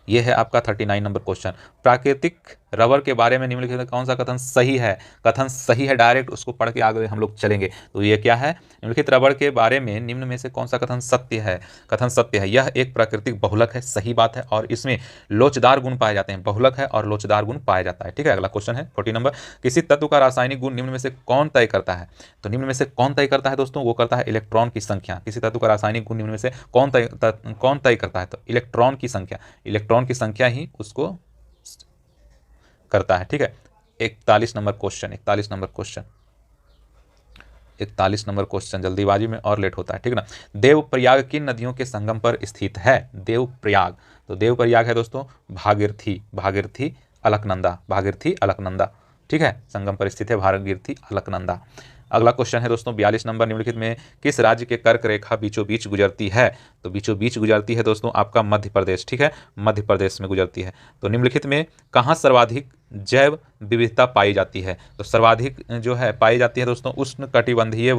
ये है आपका 39 नंबर क्वेश्चन। प्राकृतिक रबर के बारे में निम्नलिखित कौन सा कथन सही है, डायरेक्ट उसको पढ़ के आगे हम लोग चलेंगे। तो ये क्या है, निम्नलिखित रबर के बारे में निम्न में से कौन सा कथन सत्य है, यह एक प्राकृतिक बहुलक है, सही बात है, और इसमें लोचदार गुण पाए जाते हैं, बहुलक है और लोचदार गुण पाया जाता है। ठीक है, अगला क्वेश्चन है 40 नंबर, किसी तत्व का रासायनिक गुण निम्न में से कौन तय करता है, तो निम्न में से कौन तय करता है दोस्तों, वो करता है इलेक्ट्रॉन की संख्या। किसी तत्व का रासायनिक गुण निम्न में से कौन तय करता है, तो इलेक्ट्रॉन की संख्या ही उसको करता है। ठीक है, 41 नंबर क्वेश्चन जल्दीबाजी में और लेट होता है। ठीक है ना, देवप्रयाग किन नदियों के संगम पर स्थित है, देवप्रयाग, तो देवप्रयाग है दोस्तों भागीरथी अलकनंदा। ठीक है, संगम पर स्थित है भागीरथी अलकनंदा। अगला क्वेश्चन है दोस्तों 42 नंबर, निम्नलिखित में किस राज्य के कर्क रेखा बीचों बीच गुजरती है, तो बीचों बीच गुजरती है दोस्तों आपका मध्य प्रदेश। ठीक है, मध्य प्रदेश में गुजरती है। तो निम्नलिखित में कहाँ सर्वाधिक जैव विविधता पाई जाती है, तो सर्वाधिक जो है पाई जाती है दोस्तों उष्णकटिबंधीय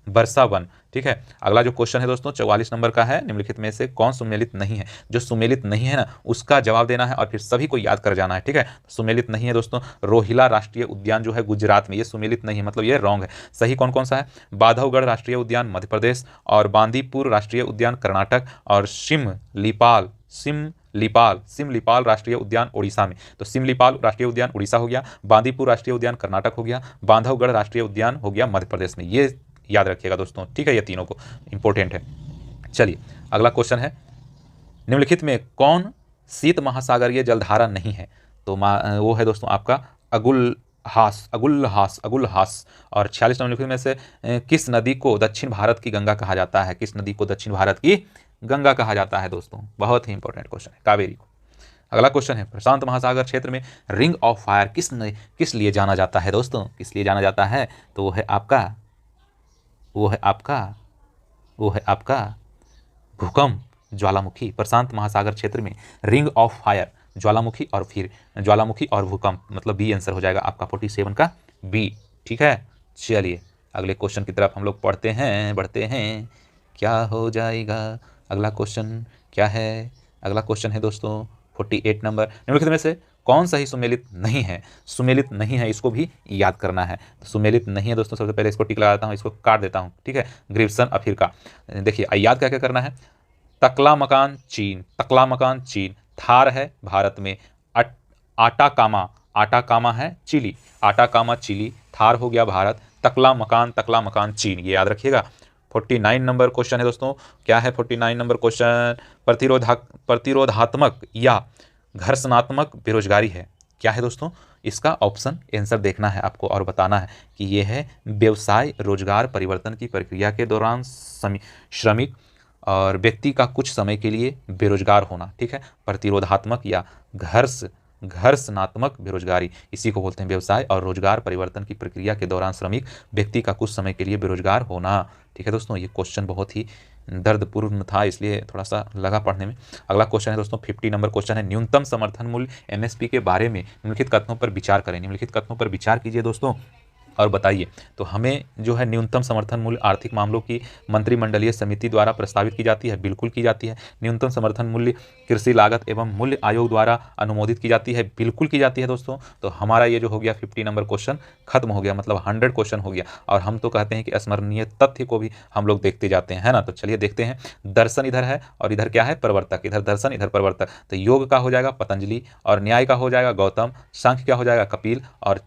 वर्षा वन। ठीक है, अगला जो क्वेश्चन है दोस्तों 44 नंबर का है, निम्नलिखित में से कौन सुमेलित नहीं है, जो सुमेलित नहीं है ना उसका जवाब देना है और फिर सभी को याद कर जाना है। ठीक है, सुमेलित नहीं है दोस्तों रोहिला राष्ट्रीय उद्यान जो है गुजरात में, ये सुमेलित नहीं है, मतलब ये रॉन्ग है। सही कौन कौन सा है, बांधवगढ़ राष्ट्रीय उद्यान मध्य प्रदेश, और बांदीपुर राष्ट्रीय उद्यान कर्नाटक, और सिमलीपाल राष्ट्रीय उद्यान उड़ीसा में। तो सिमलीपाल राष्ट्रीय उद्यान उड़ीसा हो गया, बांदीपुर राष्ट्रीय उद्यान कर्नाटक हो गया, बांधवगढ़ राष्ट्रीय उद्यान हो गया मध्य प्रदेश में, ये याद रखिएगा दोस्तों। ठीक है, ये तीनों को इंपॉर्टेंट है। चलिए अगला क्वेश्चन है, निम्नलिखित में कौन शीत महासागरीय जलधारा नहीं है, तो वो है दोस्तों आपका अगुलहास। और 46 निम्नलिखित में से किस नदी को दक्षिण भारत की गंगा कहा जाता है, किस नदी को दक्षिण भारत की गंगा कहा जाता है दोस्तों, बहुत ही इंपॉर्टेंट क्वेश्चन है, कावेरी को। अगला क्वेश्चन है, प्रशांत महासागर क्षेत्र में रिंग ऑफ फायर किस लिए जाना जाता है दोस्तों, किस लिए जाना जाता है, तो वो है आपका भूकंप ज्वालामुखी। प्रशांत महासागर क्षेत्र में रिंग ऑफ फायर ज्वालामुखी और फिर ज्वालामुखी और भूकंप, मतलब बी आंसर हो जाएगा आपका 47 का बी। ठीक है, चलिए अगले क्वेश्चन की तरफ हम लोग बढ़ते हैं, क्या हो जाएगा अगला क्वेश्चन, क्या है अगला क्वेश्चन है दोस्तों 48 नंबर, निम्नलिखित में से कौन सा ही सुमेलित नहीं है, इसको भी याद करना है। तो सुमेलित नहीं है दोस्तों, सबसे पहले इसको टिक लगा देता हूँ, इसको काट देता हूँ। ठीक है, ग्रिप्सन अफ्रीका। देखिए याद क्या क्या करना है, तकला मकान चीन, थार है भारत में, आटाकामा है चिली, थार हो गया भारत, तकला मकान चीन, ये याद रखिएगा। 49 नंबर क्वेश्चन है दोस्तों, क्या है 49 नंबर क्वेश्चन, प्रतिरोधात्मक या घर्षणात्मक बेरोजगारी है। क्या है दोस्तों? इसका ऑप्शन आंसर देखना है आपको और बताना है कि यह है व्यवसाय रोजगार परिवर्तन की प्रक्रिया के दौरान श्रमिक और व्यक्ति का कुछ समय के लिए बेरोजगार होना। ठीक है, प्रतिरोधात्मक या घर्षणात्मक बेरोजगारी, इसी को बोलते हैं व्यवसाय और रोजगार परिवर्तन की प्रक्रिया के दौरान श्रमिक व्यक्ति का कुछ समय के लिए बेरोजगार होना। ठीक है दोस्तों, ये क्वेश्चन बहुत ही दर्दपूर्ण था, इसलिए थोड़ा सा लगा पढ़ने में। अगला क्वेश्चन है दोस्तों 50 नंबर क्वेश्चन है, न्यूनतम समर्थन मूल्य एमएसपी के बारे में निम्नलिखित कथनों पर विचार करें। निम्नलिखित कथनों पर विचार कीजिए दोस्तों और बताइए। तो हमें जो है न्यूनतम समर्थन मूल्य आर्थिक मामलों की मंत्रिमंडलीय समिति द्वारा प्रस्तावित की जाती है, बिल्कुल की जाती है। न्यूनतम समर्थन मूल्य कृषि लागत एवं मूल्य आयोग द्वारा अनुमोदित की जाती है, बिल्कुल की जाती है दोस्तों। तो हमारा ये जो हो गया 50 नंबर क्वेश्चन खत्म हो गया, मतलब 100 क्वेश्चन हो गया। और हम तो कहते हैं कि स्मरणीय तथ्य को भी हम लोग देखते जाते हैं, है ना। तो चलिए देखते हैं। दर्शन इधर है और इधर क्या है? प्रवर्तक। इधर दर्शन इधर प्रवर्तक। तो योग का हो जाएगा पतंजलि और न्याय का हो जाएगा गौतम, सांख्य क्या हो जाएगा? कपिल और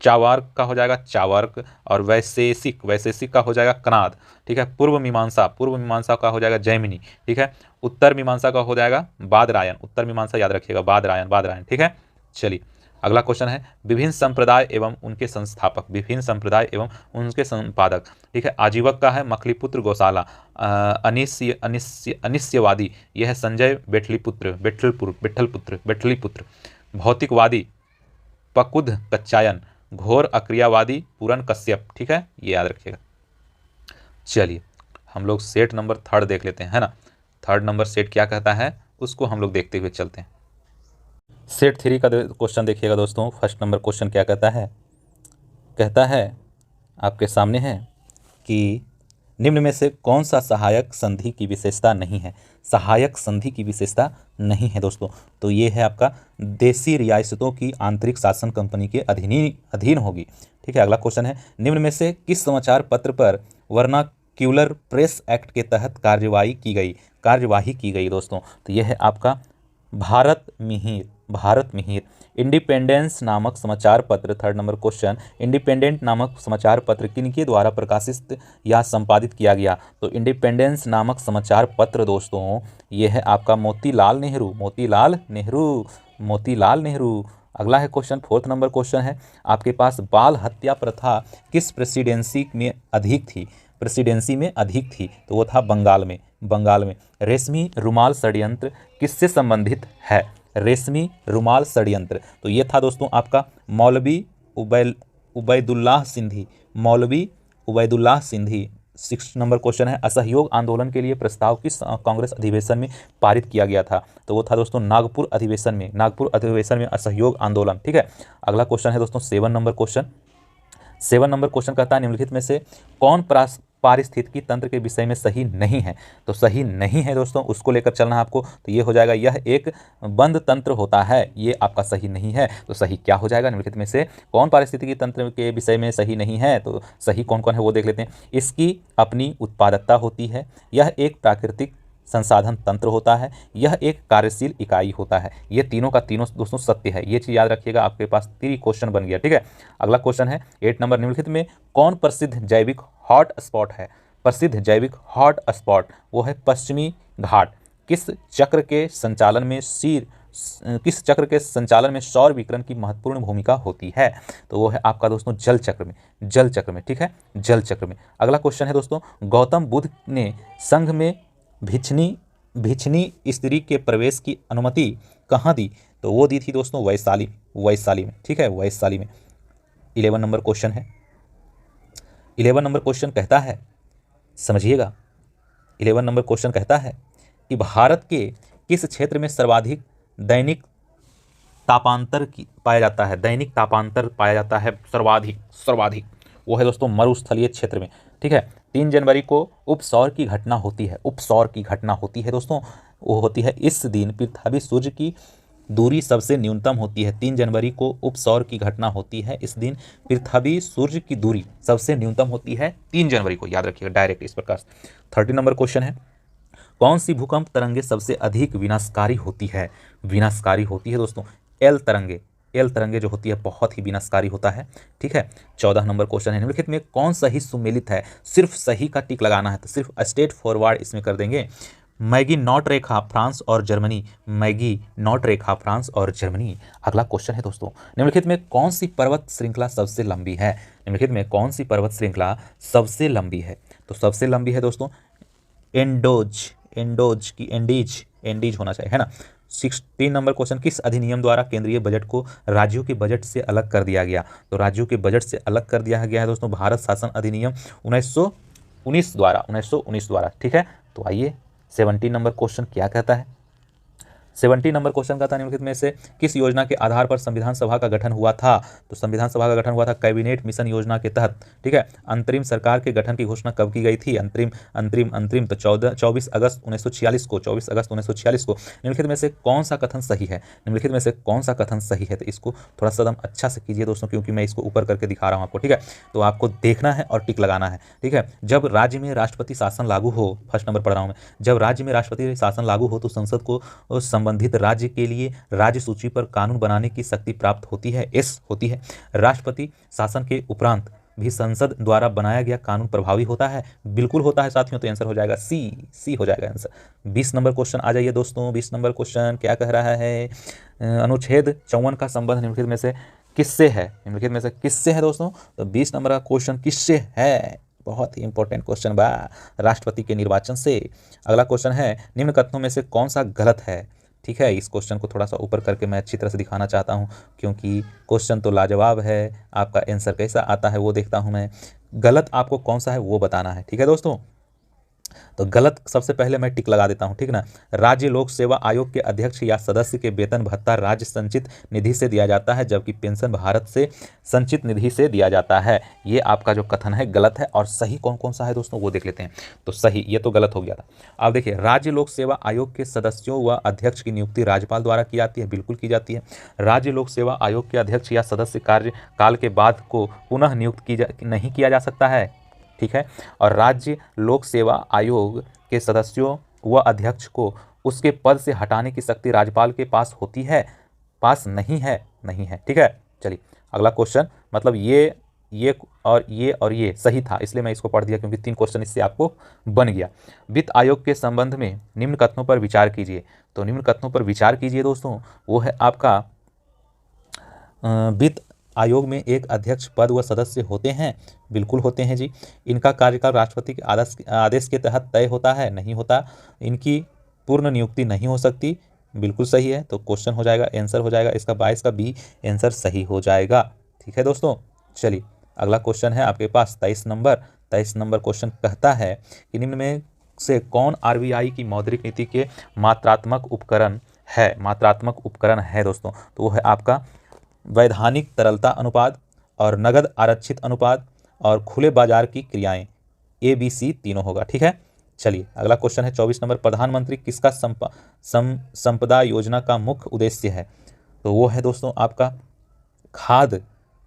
चावार्क का हो जाएगा चावर्क और वैशेषिक का हो जाएगा कनाद। ठीक है, पूर्व मीमांसा का हो जाएगा जैमिनी। ठीक है, उत्तर मीमांसा का हो जाएगा बादरायन। उत्तर मीमांसा याद रखिएगा, बादरायन। ठीक है, चलिए अगला क्वेश्चन है, विभिन्न संप्रदाय एवं उनके संस्थापक, विभिन्न संप्रदाय एवं उनके संपादक। ठीक है, आजीवक का है मखलीपुत्र गोशाला, अनिश्यवादी यह है संजय बेठलीपुत्र, भौतिकवादी पकुध कच्चायन, घोर अक्रियावादी पूरन कश्यप। ठीक है, ये याद रखिएगा। चलिए हम लोग सेट नंबर 3 देख लेते हैं, है ना। 3 नंबर सेट क्या कहता है उसको हम लोग देखते हुए चलते हैं। सेट 3 का क्वेश्चन देखिएगा दोस्तों। फर्स्ट नंबर क्वेश्चन क्या कहता है आपके सामने है कि निम्न में से कौन सा सहायक संधि की विशेषता नहीं है? सहायक संधि की विशेषता नहीं है दोस्तों। तो ये है आपका देशी रियासतों की आंतरिक शासन कंपनी के अधीन होगी। ठीक है, अगला क्वेश्चन है, निम्न में से किस समाचार पत्र पर वर्नाक्यूलर प्रेस एक्ट के तहत कार्यवाही की गई दोस्तों? तो यह है आपका भारत मिहिर। इंडिपेंडेंस नामक समाचार पत्र, 3 नंबर क्वेश्चन, इंडिपेंडेंट नामक समाचार पत्र किनके द्वारा प्रकाशित या संपादित किया गया? तो इंडिपेंडेंस नामक समाचार पत्र दोस्तों ये है आपका मोतीलाल नेहरू। अगला है क्वेश्चन 4 नंबर क्वेश्चन है आपके पास, बाल हत्या प्रथा किस प्रेसिडेंसी में अधिक थी? तो वो था बंगाल में। रेशमी रुमाल षड्यंत्र किससे संबंधित है? रेशमी रुमाल षड्यंत्र, तो ये था दोस्तों आपका मौलवी उबैदुल्लाह सिंधी। 6 नंबर क्वेश्चन है, असहयोग आंदोलन के लिए प्रस्ताव किस कांग्रेस अधिवेशन में पारित किया गया था? तो वो था दोस्तों नागपुर अधिवेशन में असहयोग आंदोलन। ठीक है, अगला क्वेश्चन है दोस्तों 7 नंबर क्वेश्चन कहता है, निम्नलिखित में से कौन पारिस्थितिकी तंत्र के विषय में सही नहीं है? तो सही नहीं है दोस्तों, उसको लेकर चलना है आपको। तो ये हो जाएगा, यह एक बंद तंत्र होता है, ये आपका सही नहीं है। तो सही क्या हो जाएगा? निम्नलिखित में से कौन पारिस्थितिकी तंत्र के विषय में सही नहीं है? तो सही कौन कौन है वो देख लेते हैं। इसकी अपनी उत्पादकता होती है, यह एक प्राकृतिक संसाधन तंत्र होता है, यह एक कार्यशील इकाई होता है। ये तीनों का तीनों दोस्तों सत्य है, ये चीज़ याद रखिएगा। आपके पास 3 क्वेश्चन बन गया। ठीक है, अगला क्वेश्चन है 8 नंबर, निम्नलिखित में कौन प्रसिद्ध जैविक हॉट स्पॉट है? वो है पश्चिमी घाट। किस चक्र के संचालन में सौर विकिरण की महत्वपूर्ण भूमिका होती है? तो वो है आपका दोस्तों जल चक्र में। ठीक है, जल चक्र में। अगला क्वेश्चन है दोस्तों, गौतम बुद्ध ने संघ में भिक्षनी स्त्री के प्रवेश की अनुमति कहाँ दी? तो वो दी थी दोस्तों वैशाली में। ठीक है, वैशाली में। 11 नंबर क्वेश्चन है। 11 नंबर क्वेश्चन कहता है, समझिएगा, 11 नंबर क्वेश्चन कहता है कि भारत के किस क्षेत्र में सर्वाधिक दैनिक तापांतर पाया जाता है? सर्वाधिक वो है दोस्तों मरुस्थलीय क्षेत्र में। ठीक है, 3 जनवरी को उपसौर की घटना होती है दोस्तों। वो होती है इस दिन पृथ्वी सूर्य की दूरी सबसे न्यूनतम होती है। 3 जनवरी को उपसौर की घटना होती है, इस दिन पृथ्वी सूर्य की दूरी सबसे न्यूनतम होती है 3 जनवरी को, याद रखिएगा डायरेक्ट इस प्रकार। 30 नंबर क्वेश्चन है, कौन सी भूकंप तरंगे सबसे अधिक विनाशकारी होती है दोस्तों? एल तरंगे जो होती है बहुत ही विनाशकारी होता है। ठीक है, 14 नंबर क्वेश्चन है, निम्नलिखित में कौन सही सुमेलित है? सिर्फ सही का टिक लगाना है, तो सिर्फ स्ट्रेट फॉरवर्ड इसमें कर देंगे। मैगी नॉट रेखा फ्रांस और Germany, Maggi not Rekha France और जर्मनी। अगला क्वेश्चन है दोस्तों, निम्नलिखित में कौन सी पर्वत श्रृंखला सबसे लंबी है? निम्नलिखित में कौन सी पर्वत श्रृंखला सबसे लंबी है? तो सबसे लंबी है दोस्तों एंडोज, एंडोज की एंडीज, एंडीज होना चाहिए, है ना। 16 नंबर क्वेश्चन, किस अधिनियम द्वारा केंद्रीय बजट को राज्यों के बजट से अलग कर दिया गया? तो राज्यों के बजट से अलग कर दिया गया है दोस्तों भारत शासन अधिनियम 1919 द्वारा, 1919 द्वारा, ठीक है। तो आइए 17 नंबर क्वेश्चन क्या कहता है? 17 नंबर क्वेश्चन का था, निम्नलिखित में से किस योजना के आधार पर संविधान सभा का गठन हुआ था? तो संविधान सभा का गठन हुआ था कैबिनेट मिशन योजना के तहत, ठीक है। अंतरिम सरकार के गठन की घोषणा कब की गई थी? अंतरिम अंतरिम अंतरिम तो 24 अगस्त 1946 को, 24 अगस्त 1946 को। निम्नलिखित में से कौन सा कथन सही है? निम्नलिखित में से कौन सा कथन सही है? तो इसको थोड़ा सा एकदम अच्छा से कीजिए दोस्तों, क्योंकि मैं इसको ऊपर करके दिखा रहा हूँ आपको, ठीक है। तो आपको देखना है और टिक लगाना है, ठीक है। जब राज्य में राष्ट्रपति शासन लागू हो, फर्स्ट नंबर पढ़ रहा हूँ मैं, जब राज्य में राष्ट्रपति शासन लागू हो तो संसद को संबंधित राज्य के लिए राज्य सूची पर कानून बनाने की शक्ति प्राप्त होती है, एस होती है। राष्ट्रपति शासन के उपरांत भी संसद द्वारा बनाया गया कानून प्रभावी होता है, बिल्कुल होता है साथियों। तो आंसर हो जाएगा सी, सी हो जाएगा आंसर। 20 नंबर क्वेश्चन आ जाइए दोस्तों, 20 नंबर क्वेश्चन क्या कह रहा है? अनुच्छेद 54 का संबंध निम्नलिखित में से किससे है? निम्नलिखित में से किससे है दोस्तों? तो 20 नंबर का क्वेश्चन किससे है? बहुत ही इंपॉर्टेंट क्वेश्चन बा, राष्ट्रपति के निर्वाचन से। अगला क्वेश्चन है, निम्न कथनों में से कौन सा गलत है? ठीक है, इस क्वेश्चन को थोड़ा सा ऊपर करके मैं अच्छी तरह से दिखाना चाहता हूं, क्योंकि क्वेश्चन तो लाजवाब है, आपका आंसर कैसा आता है वो देखता हूं मैं। गलत आपको कौन सा है वो बताना है, ठीक है दोस्तों। तो गलत सबसे पहले मैं टिक लगा देता हूं, ठीक ना। राज्य लोक सेवा आयोग के अध्यक्ष या सदस्य के वेतन भत्ता राज्य संचित निधि से दिया जाता है, जबकि पेंशन भारत से संचित निधि से दिया जाता है। ये आपका जो कथन है गलत है। और सही कौन कौन सा है दोस्तों वो देख लेते हैं। तो सही, ये तो गलत हो गया था। आप देखिए, राज्य लोक सेवा आयोग के सदस्यों व अध्यक्ष की नियुक्ति राज्यपाल द्वारा की जाती है, बिल्कुल की जाती है। राज्य लोक सेवा आयोग के अध्यक्ष या सदस्य कार्यकाल के बाद को पुनः नियुक्त नहीं किया जा सकता है, ठीक है। और राज्य लोक सेवा आयोग के सदस्यों व अध्यक्ष को उसके पद से हटाने की शक्ति राज्यपाल के पास होती है, पास नहीं है, नहीं है, ठीक है। चलिए अगला क्वेश्चन, मतलब ये और ये सही था, इसलिए मैं इसको पढ़ दिया, क्योंकि 3 क्वेश्चन इससे आपको बन गया। वित्त आयोग के संबंध में निम्न कथनों पर विचार कीजिए। तो निम्न कथनों पर विचार कीजिए दोस्तों, वो है आपका वित्त आयोग में एक अध्यक्ष पद व सदस्य होते हैं, बिल्कुल होते हैं जी। इनका कार्यकाल राष्ट्रपति के आदेश के तहत तय होता है, नहीं होता। इनकी पूर्ण नियुक्ति नहीं हो सकती, बिल्कुल सही है। तो क्वेश्चन हो जाएगा, आंसर हो जाएगा इसका 22 का बी आंसर सही हो जाएगा, ठीक है दोस्तों। चलिए अगला क्वेश्चन है आपके पास 23 नंबर। 23 नंबर क्वेश्चन कहता है कि निम्न में से कौन आरबीआई की मौद्रिक नीति के मात्रात्मक उपकरण है? मात्रात्मक उपकरण है दोस्तों, तो वो है आपका वैधानिक तरलता अनुपात और नगद आरक्षित अनुपात और खुले बाजार की क्रियाएं, ABC तीनों होगा, ठीक है। चलिए अगला क्वेश्चन है 24 नंबर, प्रधानमंत्री किसका संपदा योजना का मुख्य उद्देश्य है? तो वो है दोस्तों आपका खाद्य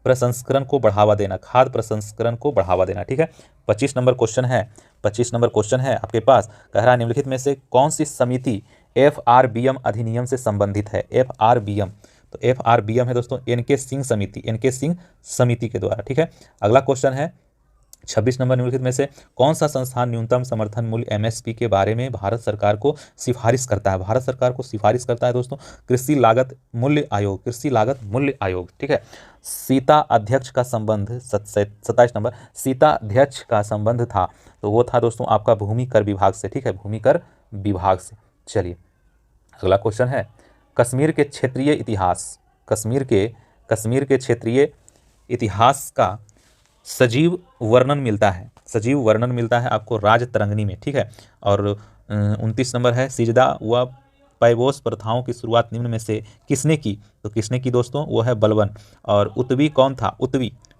प्रसंस्करण को बढ़ावा देना, खाद्य प्रसंस्करण को बढ़ावा देना, ठीक है। 25 नंबर क्वेश्चन है, 25 नंबर क्वेश्चन है आपके पास, कह रहा है निम्नलिखित में से कौन सी समिति FRBM अधिनियम से संबंधित है? FRBM, तो FRBM है दोस्तों NK सिंह समिति, NK सिंह समिति के द्वारा, ठीक है। अगला क्वेश्चन है 26 नंबर, निम्नलिखित में से कौन सा संस्थान न्यूनतम समर्थन मूल्य MSP के बारे में भारत सरकार को सिफारिश करता है? भारत सरकार को सिफारिश करता है दोस्तों कृषि लागत मूल्य आयोग, कृषि लागत मूल्य आयोग, ठीक है। सीता अध्यक्ष का संबंध 27 नंबर, सीता अध्यक्ष का संबंध था, तो वो था दोस्तों आपका भूमि कर विभाग से, ठीक है, भूमि कर विभाग से। चलिए अगला क्वेश्चन है कश्मीर के क्षेत्रीय इतिहास, कश्मीर के क्षेत्रीय इतिहास का सजीव वर्णन मिलता है, सजीव वर्णन मिलता है आपको राजतरंगिणी में, ठीक है। और 29 नंबर है सिजदा व पैबोस प्रथाओं की शुरुआत निम्न में से किसने की? तो किसने की दोस्तों? वो है बलबन। और उतवी कौन था?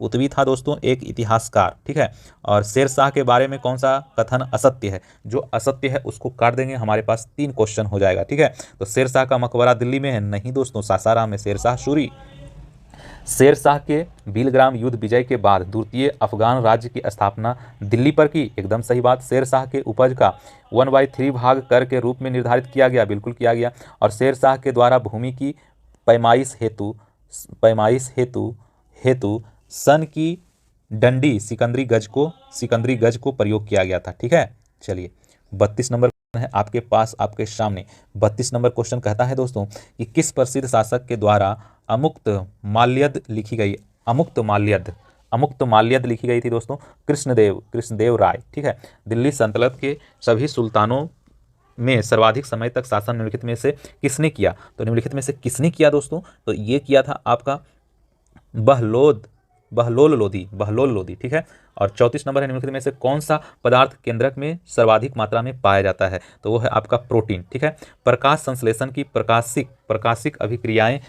उतवी था दोस्तों एक इतिहासकार, ठीक है। और शेर शाह के बारे में कौन सा कथन असत्य है? जो असत्य है उसको काट देंगे, हमारे पास 3 क्वेश्चन हो जाएगा, ठीक है। तो शेर शाह का मकबरा दिल्ली में है? नहीं दोस्तों, सासाराम में शेर शाह सूरी। शेर शाह के बिलग्राम युद्ध विजय के बाद द्वितीय अफगान राज्य की स्थापना दिल्ली पर की, एकदम सही बात। शेर शाह के उपज का 1/3 भाग कर के रूप में निर्धारित किया गया, बिल्कुल किया गया। और शेर शाह के द्वारा भूमि की पैमाइश हेतु सन की डंडी सिकंदरी गज को प्रयोग किया गया था, ठीक है। चलिए 32 नंबर है आपके पास, आपके सामने 32 नंबर क्वेश्चन कहता है दोस्तों कि किस प्रसिद्ध शासक के द्वारा अमुक्त माल्यद लिखी गई। अमुक्त माल्यद लिखी गई थी दोस्तों। कृष्णदेव राय। ठीक है। दिल्ली सल्तनत के सभी सुल्तानों में सर्वाधिक समय तक शासन निम्नलिखित में से किसने किया। तो निम्नलिखित में से किसने किया दोस्तों, तो ये किया था आपका बहलोल लोधी। ठीक है। और 34 नंबर है, निम्नलिखित में से कौन सा पदार्थ केंद्रक में सर्वाधिक मात्रा में पाया जाता है। तो वो है आपका प्रोटीन। ठीक है। प्रकाश संश्लेषण की प्रकाशिक अभिक्रियाएं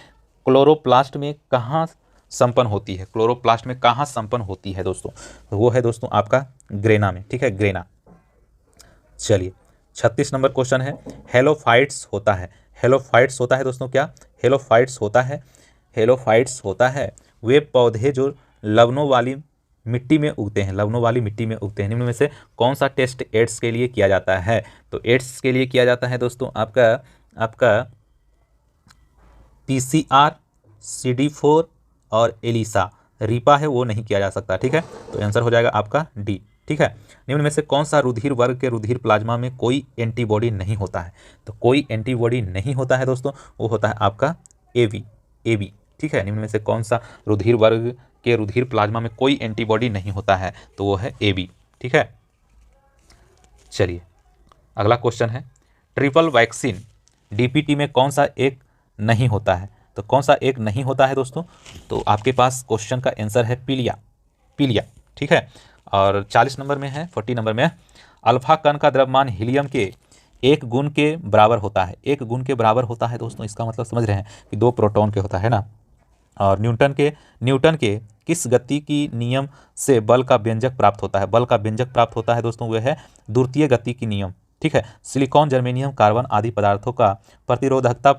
क्लोरोप्लास्ट में कहाँ संपन्न होती है। क्लोरोप्लास्ट में कहाँ संपन्न होती है दोस्तों, तो वो है दोस्तों आपका ग्रेना में। ठीक है, ग्रेना। चलिए 36 नंबर क्वेश्चन है, हेलोफाइट्स होता है दोस्तों क्या। हेलोफाइट्स होता है वे पौधे जो लवणों वाली मिट्टी में उगते हैं। निम्न में से कौन सा टेस्ट एड्स के लिए किया जाता है। तो एड्स के लिए किया जाता है दोस्तों आपका PCR, CD4 और एलिसा। रीपा है वो नहीं किया जा सकता। ठीक है, तो आंसर हो जाएगा आपका डी। ठीक है। निम्न में से कौन सा रुधिर वर्ग के रुधिर प्लाज्मा में कोई एंटीबॉडी नहीं होता है। तो कोई एंटीबॉडी नहीं होता है दोस्तों, वो होता है आपका AB। ठीक है। निम्न में से कौन सा रुधिर वर्ग के रुधिर प्लाज्मा में कोई एंटीबॉडी नहीं होता है, तो वो है AB। ठीक है। चलिए अगला क्वेश्चन है, ट्रिपल वैक्सीन DPT में कौन सा एक नहीं होता है। तो कौन सा एक नहीं होता है दोस्तों, तो आपके पास क्वेश्चन का आंसर है पीलिया। ठीक है। और 40 नंबर में है, 40 नंबर में अल्फा कण का द्रव्यमान हीलियम के एक गुण के बराबर होता है। दोस्तों इसका मतलब समझ रहे हैं कि 2 प्रोटॉन के होता है ना। और न्यूटन के किस गति की नियम से बल का व्यंजक प्राप्त होता है दोस्तों, वह है द्वितीय गति की नियम। ठीक है। सिलिकॉन, जर्मेनियम, कार्बन आदि पदार्थों का प्रतिरोधकता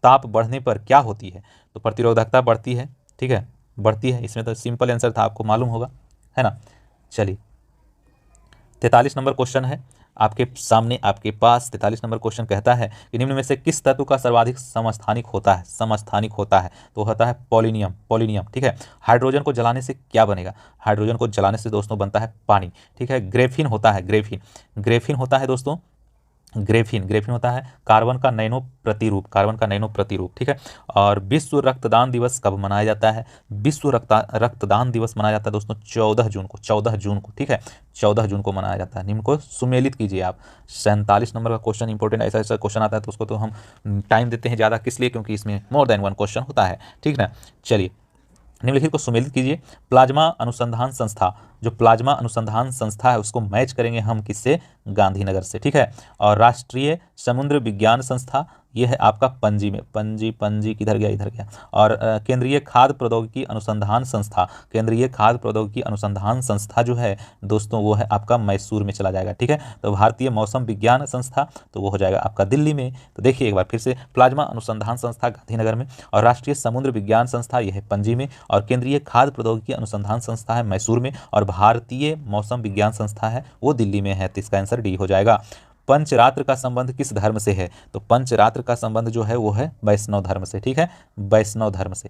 ताप बढ़ने पर क्या होती है। तो प्रतिरोधकता बढ़ती है। ठीक है, बढ़ती है। इसमें तो सिंपल आंसर था, आपको मालूम होगा, है ना। चलिए 43 नंबर क्वेश्चन है आपके सामने, आपके पास 43 नंबर क्वेश्चन कहता है कि निम्न में से किस तत्व का सर्वाधिक समस्थानिक होता है। तो होता है पोलिनियम। ठीक है। हाइड्रोजन को जलाने से क्या बनेगा। हाइड्रोजन को जलाने से दोस्तों बनता है पानी। ठीक है। ग्रेफिन होता है दोस्तों, ग्रेफिन होता है कार्बन का नैनो प्रतिरूप। ठीक है। और विश्व रक्तदान दिवस कब मनाया जाता है। विश्व रक्तदान दिवस मनाया जाता है दोस्तों 14 जून को। ठीक है, 14 जून को मनाया जाता है। निम्न को सुमेलित कीजिए आप। 47 नंबर का क्वेश्चन इंपॉर्टेंट, ऐसा क्वेश्चन आता है तो उसको तो हम टाइम देते हैं ज़्यादा, किस लिए, क्योंकि इसमें मोर देन 1 क्वेश्चन होता है। ठीक ना। चलिए निम्नलिखित को सुमेलित कीजिए। प्लाज्मा अनुसंधान संस्था है, उसको मैच करेंगे हम किससे, गांधीनगर से। ठीक है। और राष्ट्रीय समुद्र विज्ञान संस्था, ये है आपका पणजी में। पणजी किधर गया, इधर गया। और केंद्रीय खाद्य प्रौद्योगिकी अनुसंधान संस्था जो है दोस्तों, वो है आपका मैसूर में चला जाएगा। ठीक है। तो भारतीय मौसम विज्ञान संस्था, तो वो हो जाएगा आपका दिल्ली में। तो देखिए एक बार फिर से, प्लाज्मा अनुसंधान संस्था गांधीनगर में, और राष्ट्रीय समुद्र विज्ञान संस्था यह है पणजी में, और केंद्रीय खाद्य प्रौद्योगिकी अनुसंधान संस्था है मैसूर में, और भारतीय मौसम विज्ञान संस्था है वो दिल्ली में है। तो इसका आंसर डी हो जाएगा। पंचरात्र का संबंध किस धर्म से है। तो पंचरात्र का संबंध जो है वो है वैष्णव धर्म से। ठीक है, वैष्णव धर्म से।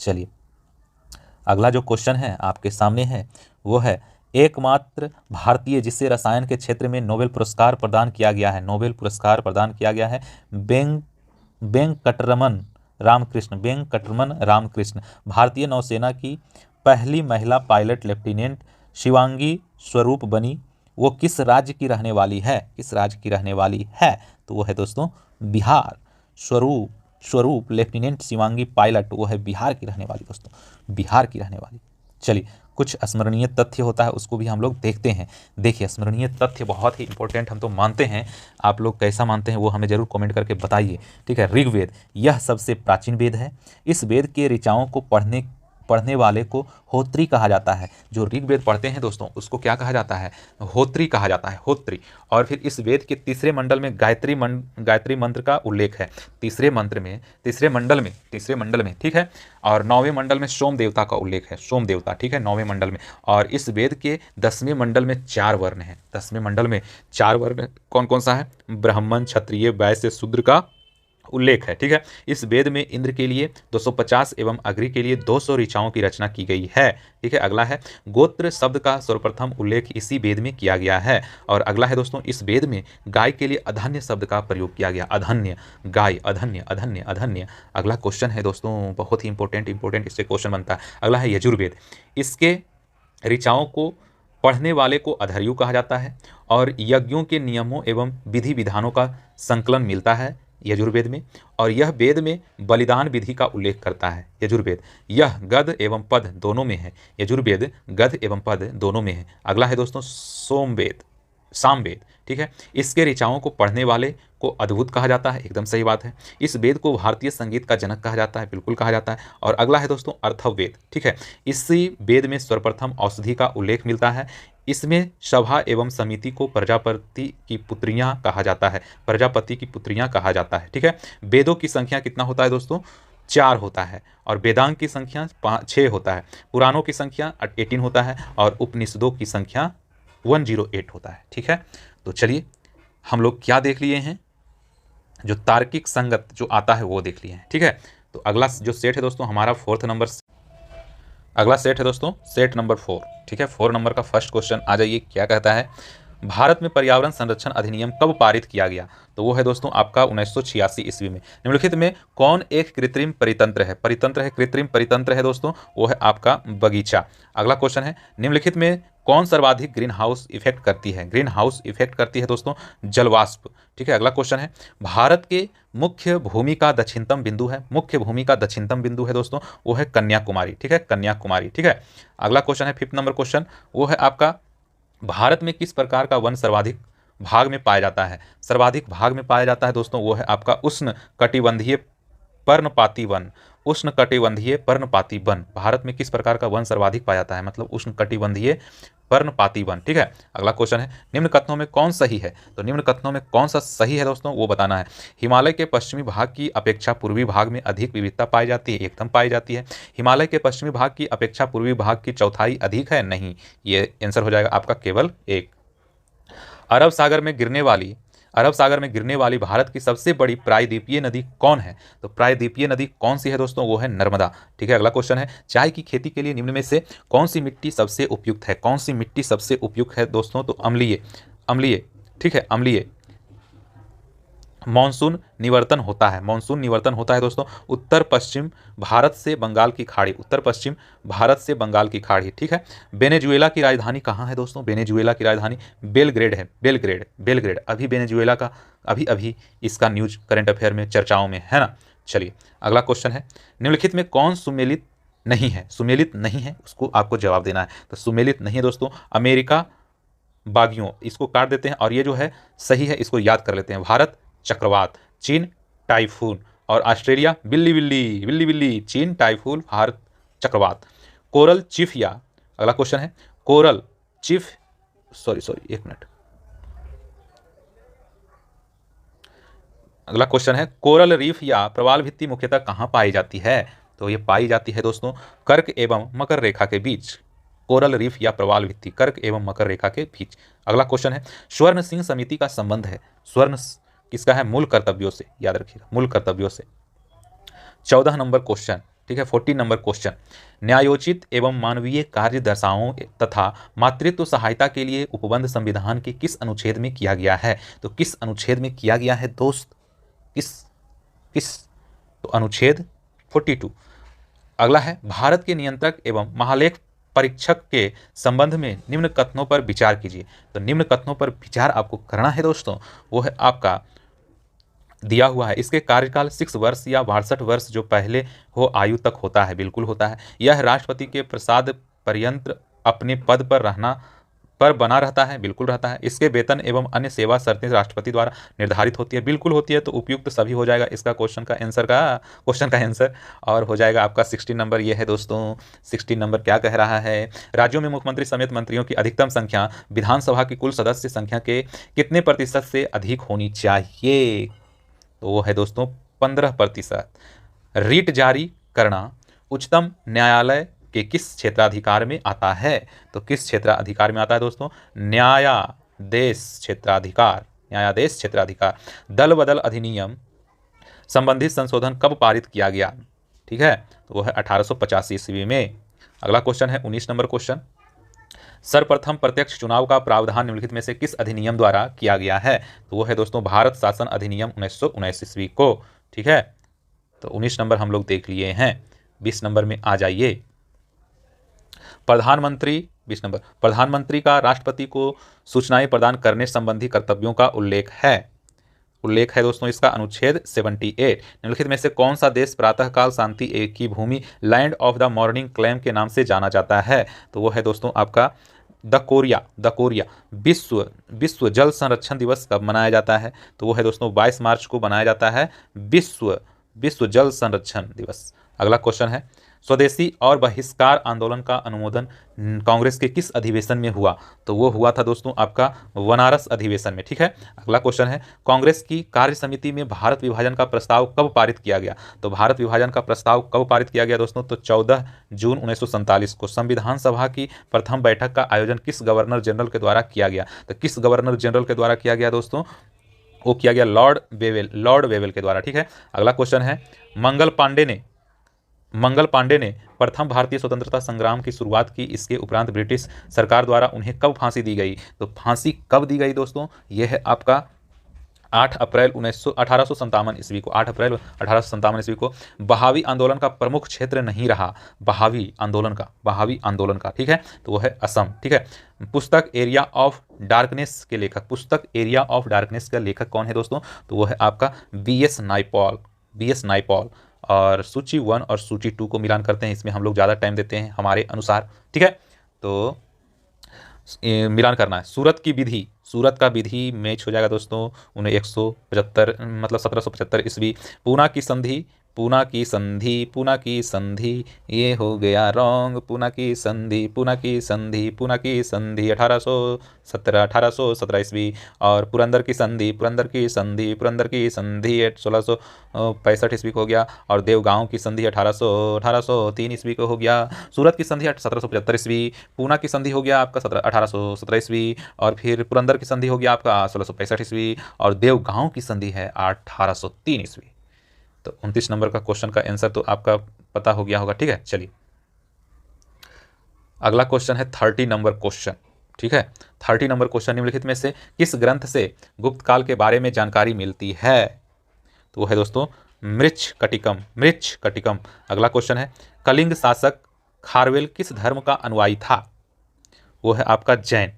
चलिए अगला जो क्वेश्चन है आपके सामने है वो है, एकमात्र भारतीय जिसे रसायन के क्षेत्र में नोबेल पुरस्कार प्रदान किया गया है, वेंकटरमन रामकृष्ण। भारतीय नौसेना की पहली महिला पायलट लेफ्टिनेंट शिवांगी स्वरूप बनी, वो किस राज्य की रहने वाली है। तो वो है दोस्तों बिहार। स्वरूप लेफ्टिनेंट शिवांगी पायलट, वो है बिहार की रहने वाली। चलिए कुछ स्मरणीय तथ्य होता है उसको भी हम लोग देखते हैं। देखिए स्मरणीय तथ्य बहुत ही इंपॉर्टेंट हम तो मानते हैं, आप लोग कैसा मानते हैं वो हमें जरूर कमेंट करके बताइए। ठीक है। ऋग्वेद यह सबसे प्राचीन वेद है। इस वेद के ऋचाओं को पढ़ने वाले को होत्री कहा जाता है। जो ऋग्वेद पढ़ते हैं दोस्तों उसको क्या कहा जाता है, होत्री कहा जाता है, होत्री। और फिर इस वेद के तीसरे मंडल में गायत्री मंत्र का उल्लेख है। तीसरे मंडल में। ठीक है। और 9वें मंडल में सोम देवता का उल्लेख है, सोम देवता। ठीक है, 9वें मंडल में। और इस वेद के 10वें मंडल में 4 वर्ण हैं। 10वें मंडल में 4 वर्ण कौन कौन सा है, ब्राह्मण, क्षत्रिय, वैश्य, शूद्र का उल्लेख है। ठीक है, इस वेद में इंद्र के लिए 250 एवं अग्नि के लिए 200 ऋचाओं की रचना की गई है। ठीक है, अगला है गोत्र शब्द का सर्वप्रथम उल्लेख इसी वेद में किया गया है। और अगला है दोस्तों, इस वेद में गाय के लिए अधन्य शब्द का प्रयोग किया गया। अधन्य, गाय, अधन्य, अधन्य, अधन्य। अगला क्वेश्चन है दोस्तों, बहुत ही इंपॉर्टेंट इससे क्वेश्चन बनता है। अगला है यजुर्वेद, इसके ऋचाओं को पढ़ने वाले को अधर्यु कहा जाता है और यज्ञों के नियमों एवं विधि विधानों का संकलन मिलता है यजुर्वेद में। और यह वेद में बलिदान विधि का उल्लेख करता है यजुर्वेद। यह गद एवं पद दोनों में है। यजुर्वेद गद एवं पद दोनों में है। अगला है दोस्तों सोमवेद, सामवेद। ठीक है, इसके ऋचाओं को पढ़ने वाले को अद्भुत कहा जाता है, एकदम सही बात है। इस वेद को भारतीय संगीत का जनक कहा जाता है, बिल्कुल कहा जाता है। और अगला है दोस्तों अर्थववेद। ठीक है, इसी वेद में सर्वप्रथम औषधि का उल्लेख मिलता है। इसमें सभा एवं समिति को प्रजापति की पुत्रियां कहा जाता है, प्रजापति की पुत्रियां कहा जाता है। ठीक है, वेदों की संख्या कितना होता है दोस्तों? 4 होता है। और वेदांग की संख्या 6 होता है। पुराणों की संख्या 18 होता है और उपनिषदों की संख्या 108 होता है। ठीक है, तो चलिए हम लोग क्या देख लिए हैं, जो तार्किक संगत जो आता है वो देख लिए हैं। ठीक है, तो अगला जो सेट है दोस्तों हमारा अगला सेट है दोस्तों सेट नंबर 4। ठीक है, 4 नंबर का फर्स्ट क्वेश्चन आ जाइए, क्या कहता है? भारत में पर्यावरण संरक्षण अधिनियम कब पारित किया गया? तो वो है दोस्तों आपका 1986 ईस्वी में। निम्नलिखित में कौन एक कृत्रिम परितंत्र है? परितंत्र है, कृत्रिम परितंत्र है दोस्तों, वो है आपका बगीचा। अगला क्वेश्चन है, निम्नलिखित में कौन सर्वाधिक ग्रीन हाउस इफेक्ट करती है? ग्रीन हाउस इफेक्ट करती है दोस्तों जलवाष्प। ठीक है, अगला क्वेश्चन है, भारत के मुख्य भूमि का दक्षिणतम बिंदु है। मुख्य भूमि का दक्षिणतम बिंदु है दोस्तों, वो है कन्याकुमारी। ठीक है, कन्याकुमारी। ठीक है, अगला क्वेश्चन है 5th नंबर क्वेश्चन, वो है आपका भारत में किस प्रकार का वन सर्वाधिक भाग में पाया जाता है? सर्वाधिक भाग में पाया जाता है दोस्तों, वो है आपका उष्ण कटिबंधीय पर्णपाती वन। उष्ण कटिबंधीय पर्णपाती वन भारत में किस प्रकार का वन सर्वाधिक पाया जाता है? मतलब उष्ण कटिबंधीय पर्णपाती वन। ठीक है, अगला क्वेश्चन है, निम्न कथनों में कौन सही है? तो निम्न कथनों में कौन सा सही है दोस्तों, वो बताना है। हिमालय के पश्चिमी भाग की अपेक्षा पूर्वी भाग में अधिक विविधता पाई जाती है, एकदम पाई जाती है। हिमालय के पश्चिमी भाग की अपेक्षा पूर्वी भाग की चौथाई अधिक है, नहीं। ये आंसर हो जाएगा आपका केवल 1। अरब सागर में गिरने वाली भारत की सबसे बड़ी प्रायद्वीपीय नदी कौन है? तो प्रायद्वीपीय नदी कौन सी है दोस्तों? वो है नर्मदा। ठीक है, अगला क्वेश्चन है, चाय की खेती के लिए निम्न में से कौन सी मिट्टी सबसे उपयुक्त है? कौन सी मिट्टी सबसे उपयुक्त है दोस्तों? तो अम्लीय। ठीक है, अम्लीय। मानसून निवर्तन होता है, मानसून निवर्तन होता है दोस्तों उत्तर पश्चिम भारत से बंगाल की खाड़ी, उत्तर पश्चिम भारत से बंगाल की खाड़ी। ठीक है, वेनेजुएला की राजधानी कहाँ है दोस्तों? वेनेजुएला की राजधानी बेलग्रेड है, बेलग्रेड। अभी वेनेजुएला का अभी इसका न्यूज करंट अफेयर में चर्चाओं में है ना। चलिए अगला क्वेश्चन है, निम्नलिखित में कौन सुमेलित नहीं है? सुमेलित नहीं है, उसको आपको जवाब देना है। तो सुमेलित नहीं है दोस्तों अमेरिका बागियों, इसको काट देते हैं और ये जो है सही है, इसको याद कर लेते हैं। भारत चक्रवात, चीन टाइफून और ऑस्ट्रेलिया बिल्ली बिल्ली। चीन टाइफून, भारत चक्रवात। कोरल चीफ या, अगला क्वेश्चन है कोरल चीफ, सॉरी एक मिनट, अगला क्वेश्चन है कोरल रीफ या प्रवाल भित्ति मुख्यतः कहाँ पाई जाती है? तो ये पाई जाती है दोस्तों कर्क एवं मकर रेखा के बीच। कोरल रीफ या प्रवाल भित्ति कर्क एवं मकर रेखा के बीच। अगला क्वेश्चन है स्वर्ण सिंह समिति का संबंध है, स्वर्ण किसका है? मूल कर्तव्यों से, याद रखिएगा, मूल कर्तव्यों से। 14 नंबर क्वेश्चन। ठीक है, 14 नंबर क्वेश्चन, न्यायोचित एवं मानवीय कार्य दशाओं तथा मातृत्व सहायता के लिए उपबंध संविधान के किस अनुच्छेद में किया गया है? तो किस अनुच्छेद में किया गया है दोस्त? किस तो अनुच्छेद 42। अगला है भारत के नियंत्रक एवं महालेख परीक्षक के संबंध में निम्न कथनों पर विचार कीजिए। तो निम्न कथनों पर विचार आपको करना है दोस्तों, वो है आपका दिया हुआ है। इसके कार्यकाल 6 वर्ष या 62 वर्ष जो पहले हो आयु तक होता है, बिल्कुल होता है। यह राष्ट्रपति के प्रसाद पर्यंत अपने पद पर बना रहता है, बिल्कुल रहता है। इसके वेतन एवं अन्य सेवा शर्तें राष्ट्रपति द्वारा निर्धारित होती है, बिल्कुल होती है। तो उपयुक्त सभी हो जाएगा इसका क्वेश्चन का आंसर और हो जाएगा आपका 16 नंबर। ये है दोस्तों 16 नंबर क्या कह रहा है? राज्यों में मुख्यमंत्री समेत मंत्रियों की अधिकतम संख्या विधानसभा की कुल सदस्य संख्या के कितने प्रतिशत से अधिक होनी चाहिए? तो वो है दोस्तों 15%। रीट जारी करना उच्चतम न्यायालय के किस क्षेत्राधिकार में आता है? तो किस क्षेत्राधिकार में आता है दोस्तों? न्यायादेश क्षेत्राधिकार। दल बदल अधिनियम संबंधित संशोधन कब पारित किया गया? ठीक है, तो वो है 1885 ईस्वी में। अगला क्वेश्चन है 19 नंबर क्वेश्चन, सर्वप्रथम प्रत्यक्ष चुनाव का प्रावधान निम्नलिखित में से किस अधिनियम द्वारा किया गया है? तो वो है दोस्तों भारत शासन अधिनियम 1919 ईस्वी को। ठीक है, तो 19 नंबर हम लोग देख लिए हैं। 20 नंबर में आ जाइए, प्रधानमंत्री 20 नंबर, प्रधानमंत्री का राष्ट्रपति को सूचनाएं प्रदान करने संबंधी कर्तव्यों का उल्लेख है दोस्तों इसका अनुच्छेद 78। निम्नलिखित में से कौन सा देश प्रातःकाल शांति एक की भूमि land of the morning calm के नाम से जाना जाता है? तो वो है दोस्तों आपका द कोरिया। विश्व जल संरक्षण दिवस कब मनाया जाता है? तो वो है दोस्तों 22 मार्च को मनाया जाता है विश्व जल संरक्षण दिवस। अगला क्वेश्चन है, स्वदेशी और बहिष्कार आंदोलन का अनुमोदन कांग्रेस के किस अधिवेशन में हुआ? तो वो हुआ था दोस्तों आपका बनारस अधिवेशन में। ठीक है, अगला क्वेश्चन है, कांग्रेस की कार्य समिति में भारत विभाजन का प्रस्ताव कब पारित किया गया? तो भारत विभाजन का प्रस्ताव कब पारित किया गया दोस्तों? तो 14 जून 1947 को। संविधान सभा की प्रथम बैठक का आयोजन किस गवर्नर जनरल के द्वारा किया गया? तो किस गवर्नर जनरल के द्वारा किया गया दोस्तों? वो किया गया लॉर्ड वेवेल के द्वारा। ठीक है, अगला क्वेश्चन है, मंगल पांडे ने प्रथम भारतीय स्वतंत्रता संग्राम की शुरुआत की, इसके उपरांत ब्रिटिश सरकार द्वारा उन्हें कब फांसी दी गई? तो फांसी कब दी गई दोस्तों? यह है आपका 8 अप्रैल 1857 ईस्वी को। 8 अप्रैल 1857 ईस्वी को। बहावी आंदोलन का प्रमुख क्षेत्र नहीं रहा, बहावी आंदोलन का। ठीक है, तो वो है असम। ठीक है, पुस्तक एरिया ऑफ डार्कनेस के लेखक कौन है दोस्तों? तो वो है आपका बी.एस. नाइपॉल। और सूची 1 और सूची 2 को मिलान करते हैं, इसमें हम लोग ज़्यादा टाइम देते हैं हमारे अनुसार। ठीक है, तो मिलान करना है। सूरत का विधि मैच हो जाएगा दोस्तों 175 मतलब 1775 ईस्वी। पूना की संधि ये हो गया रॉन्ग। पूना की संधि 1817 ईस्वी। और पुरंदर की संधि 1665 ईस्वी को हो गया। और देवगांव की संधि 1803 ईस्वी को हो गया। सूरत की संधि 1775 ईस्वी। पूना की संधि हो गया आपका 1817 ईस्वी। और फिर पुरंदर की संधि हो गया आपका 1665 ईस्वी। और देवगांव की संधि है 1803 ईस्वी। तो 29 नंबर का क्वेश्चन का आंसर तो आपका पता हो गया होगा। ठीक है, चलिए अगला क्वेश्चन है 30 नंबर क्वेश्चन। ठीक है, 30 नंबर क्वेश्चन, निम्नलिखित में से किस ग्रंथ से गुप्त काल के बारे में जानकारी मिलती है? तो वो है दोस्तों मृच्छकटिकम। अगला क्वेश्चन है, कलिंग शासक खारवेल किस धर्म का अनुयायी था? वो है आपका जैन।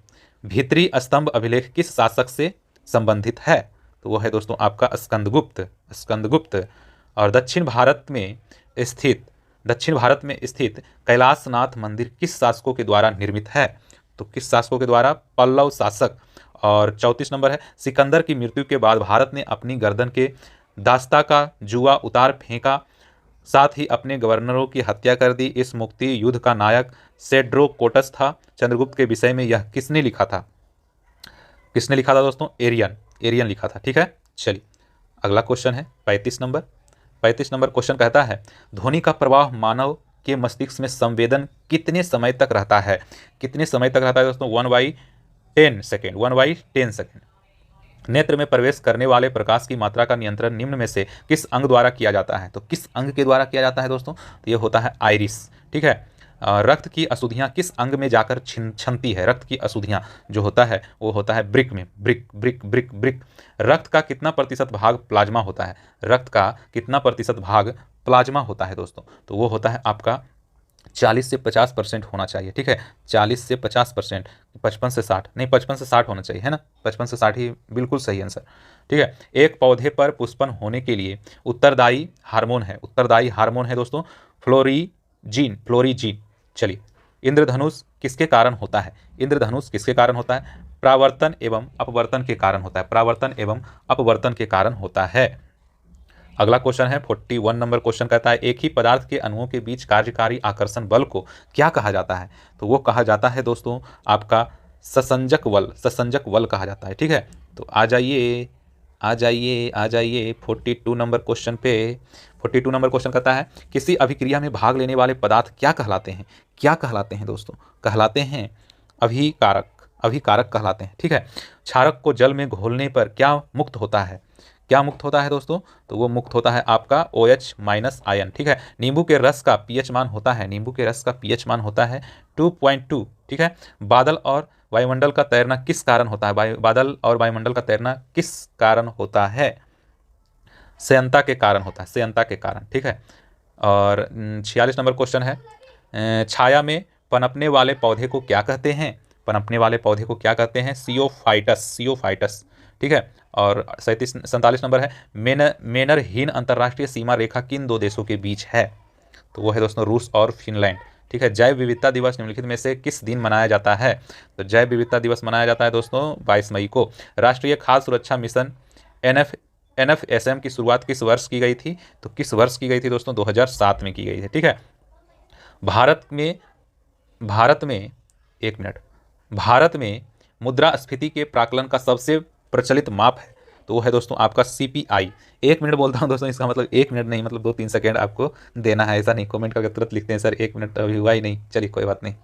भीतरी स्तंभ अभिलेख किस शासक से संबंधित है? तो वो है दोस्तों आपका स्कंदगुप्त। और दक्षिण भारत में स्थित कैलाशनाथ मंदिर किस शासकों के द्वारा निर्मित है? तो किस शासकों के द्वारा? पल्लव शासक। और 34 नंबर है, सिकंदर की मृत्यु के बाद भारत ने अपनी गर्दन के दास्ता का जुआ उतार फेंका, साथ ही अपने गवर्नरों की हत्या कर दी। इस मुक्ति युद्ध का नायक सेड्रोकोटस था। चंद्रगुप्त के विषय में यह किसने लिखा था दोस्तों? एरियन लिखा था। ठीक है, चलिए अगला क्वेश्चन है 35 नंबर क्वेश्चन कहता है, ध्वनि का प्रवाह मानव के मस्तिष्क में संवेदन कितने समय तक रहता है? दोस्तों 1/10 सेकेंड। नेत्र में प्रवेश करने वाले प्रकाश की मात्रा का नियंत्रण निम्न में से किस अंग द्वारा किया जाता है? तो किस अंग के द्वारा किया जाता है दोस्तों? तो ये होता है आइरिस। ठीक है, रक्त की अशुद्धियाँ किस अंग में जाकर छनती है? रक्त की अशुद्धियाँ जो होता है वो होता है ब्रिक। रक्त का कितना प्रतिशत भाग प्लाज्मा होता है? दोस्तों तो वो होता है आपका 40 से 50% होना चाहिए। ठीक है, 40 से 50%। 55 से 60 नहीं, 55 से 60 होना चाहिए, है ना? 55 से 60 ही बिल्कुल सही आंसर। ठीक है, एक पौधे पर पुष्पन होने के लिए उत्तरदायी हार्मोन है दोस्तों फ्लोरीजीन। चलिए, इंद्रधनुष किसके कारण होता है? प्रावर्तन एवं अपवर्तन के कारण होता है। अगला क्वेश्चन है 41 नंबर क्वेश्चन कहता है, एक ही पदार्थ के अणुओं के बीच कार्यकारी आकर्षण बल को क्या कहा जाता है? तो वो कहा जाता है दोस्तों आपका ससंजक बल कहा जाता है। ठीक है, तो आ जाइए 42 नंबर क्वेश्चन पे। 42 नंबर क्वेश्चन कहता है, किसी अभिक्रिया में भाग लेने वाले पदार्थ क्या कहलाते हैं? दोस्तों? कहलाते हैं अभिकारक कहलाते हैं। ठीक है, क्षारक को जल में घोलने पर क्या मुक्त होता है? क्या मुक्त होता है दोस्तों? तो वो मुक्त होता है आपका OH माइनस आयन, ठीक है। नींबू के रस का पीएच मान होता है, नींबू के रस का पीएच मान होता है 2.2, ठीक है। बादल और वायुमंडल का तैरना किस कारण होता है? बादल और वायुमंडल का तैरना किस कारण होता है? श्यनता के कारण होता है, श्यनता के कारण, ठीक है। और 46 नंबर क्वेश्चन है, छाया में पनपने वाले पौधे को क्या कहते हैं? पनपने वाले पौधे को क्या कहते हैं? सियोफाइटस, सियोफाइटस, ठीक है। और 47 नंबर है, मेनरहीन अंतर्राष्ट्रीय सीमा रेखा किन दो देशों के बीच है? तो वो है दोस्तों रूस और फिनलैंड, ठीक है। जैव विविधता दिवस निम्नलिखित में से किस दिन मनाया जाता है? तो जैव विविधता दिवस मनाया जाता है दोस्तों 22 मई को। राष्ट्रीय खाद्य सुरक्षा मिशन NFSM की शुरुआत किस वर्ष की गई थी? तो किस वर्ष की गई थी दोस्तों? 2007 में की गई थी, ठीक है। भारत में एक मिनट, भारत में मुद्रास्फीति के प्राकलन का सबसे प्रचलित माप है, तो वो है दोस्तों आपका CPI। 1 मिनट बोलता हूँ दोस्तों, इसका मतलब 1 मिनट नहीं, मतलब 2-3 सेकेंड आपको देना है, ऐसा नहीं कमेंट करके तुरंत लिखते हैं सर 1 मिनट अभी हुआ ही नहीं। चलिए कोई बात नहीं,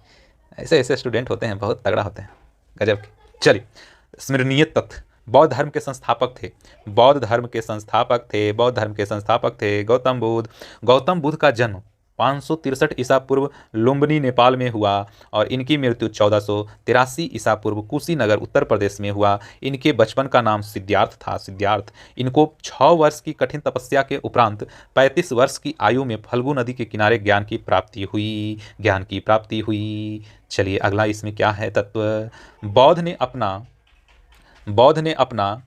ऐसे ऐसे स्टूडेंट होते हैं, बहुत तगड़ा होते हैं, गजब के। चलिए, स्मरणीय तथ्य, बौद्ध धर्म के संस्थापक थे, बौद्ध धर्म के संस्थापक थे, बौद्ध धर्म के संस्थापक थे गौतम बुद्ध। गौतम बुद्ध का जन्म 563 ईसा पूर्व लुम्बिनी नेपाल में हुआ और इनकी मृत्यु 1483 ईसा पूर्व कुशीनगर उत्तर प्रदेश में हुआ। इनके बचपन का नाम सिद्धार्थ था, सिद्धार्थ। इनको 6 वर्ष की कठिन तपस्या के उपरांत 35 वर्ष की आयु में फल्गु नदी के किनारे ज्ञान की प्राप्ति हुई, ज्ञान की प्राप्ति हुई। चलिए अगला इसमें क्या है तत्व? बौद्ध ने अपना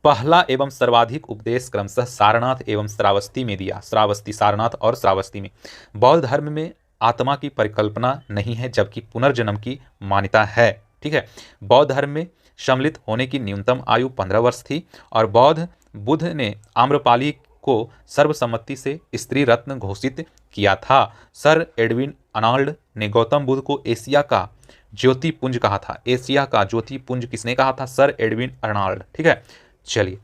पहला एवं सर्वाधिक उपदेश क्रमशः सारनाथ एवं श्रावस्ती में दिया, श्रावस्ती, सारनाथ और श्रावस्ती में। बौद्ध धर्म में आत्मा की परिकल्पना नहीं है जबकि पुनर्जन्म की मान्यता है, ठीक है। बौद्ध धर्म में सम्मिलित होने की न्यूनतम आयु 15 वर्ष थी और बुद्ध ने आम्रपाली को सर्वसम्मति से स्त्री रत्न घोषित किया था। सर एडविन अर्नाल्ड ने गौतम बुद्ध को एशिया का ज्योतिपुंज कहा था। एशिया का ज्योतिपुंज किसने कहा था? सर एडविन अर्नाल्ड, ठीक है। चलिए,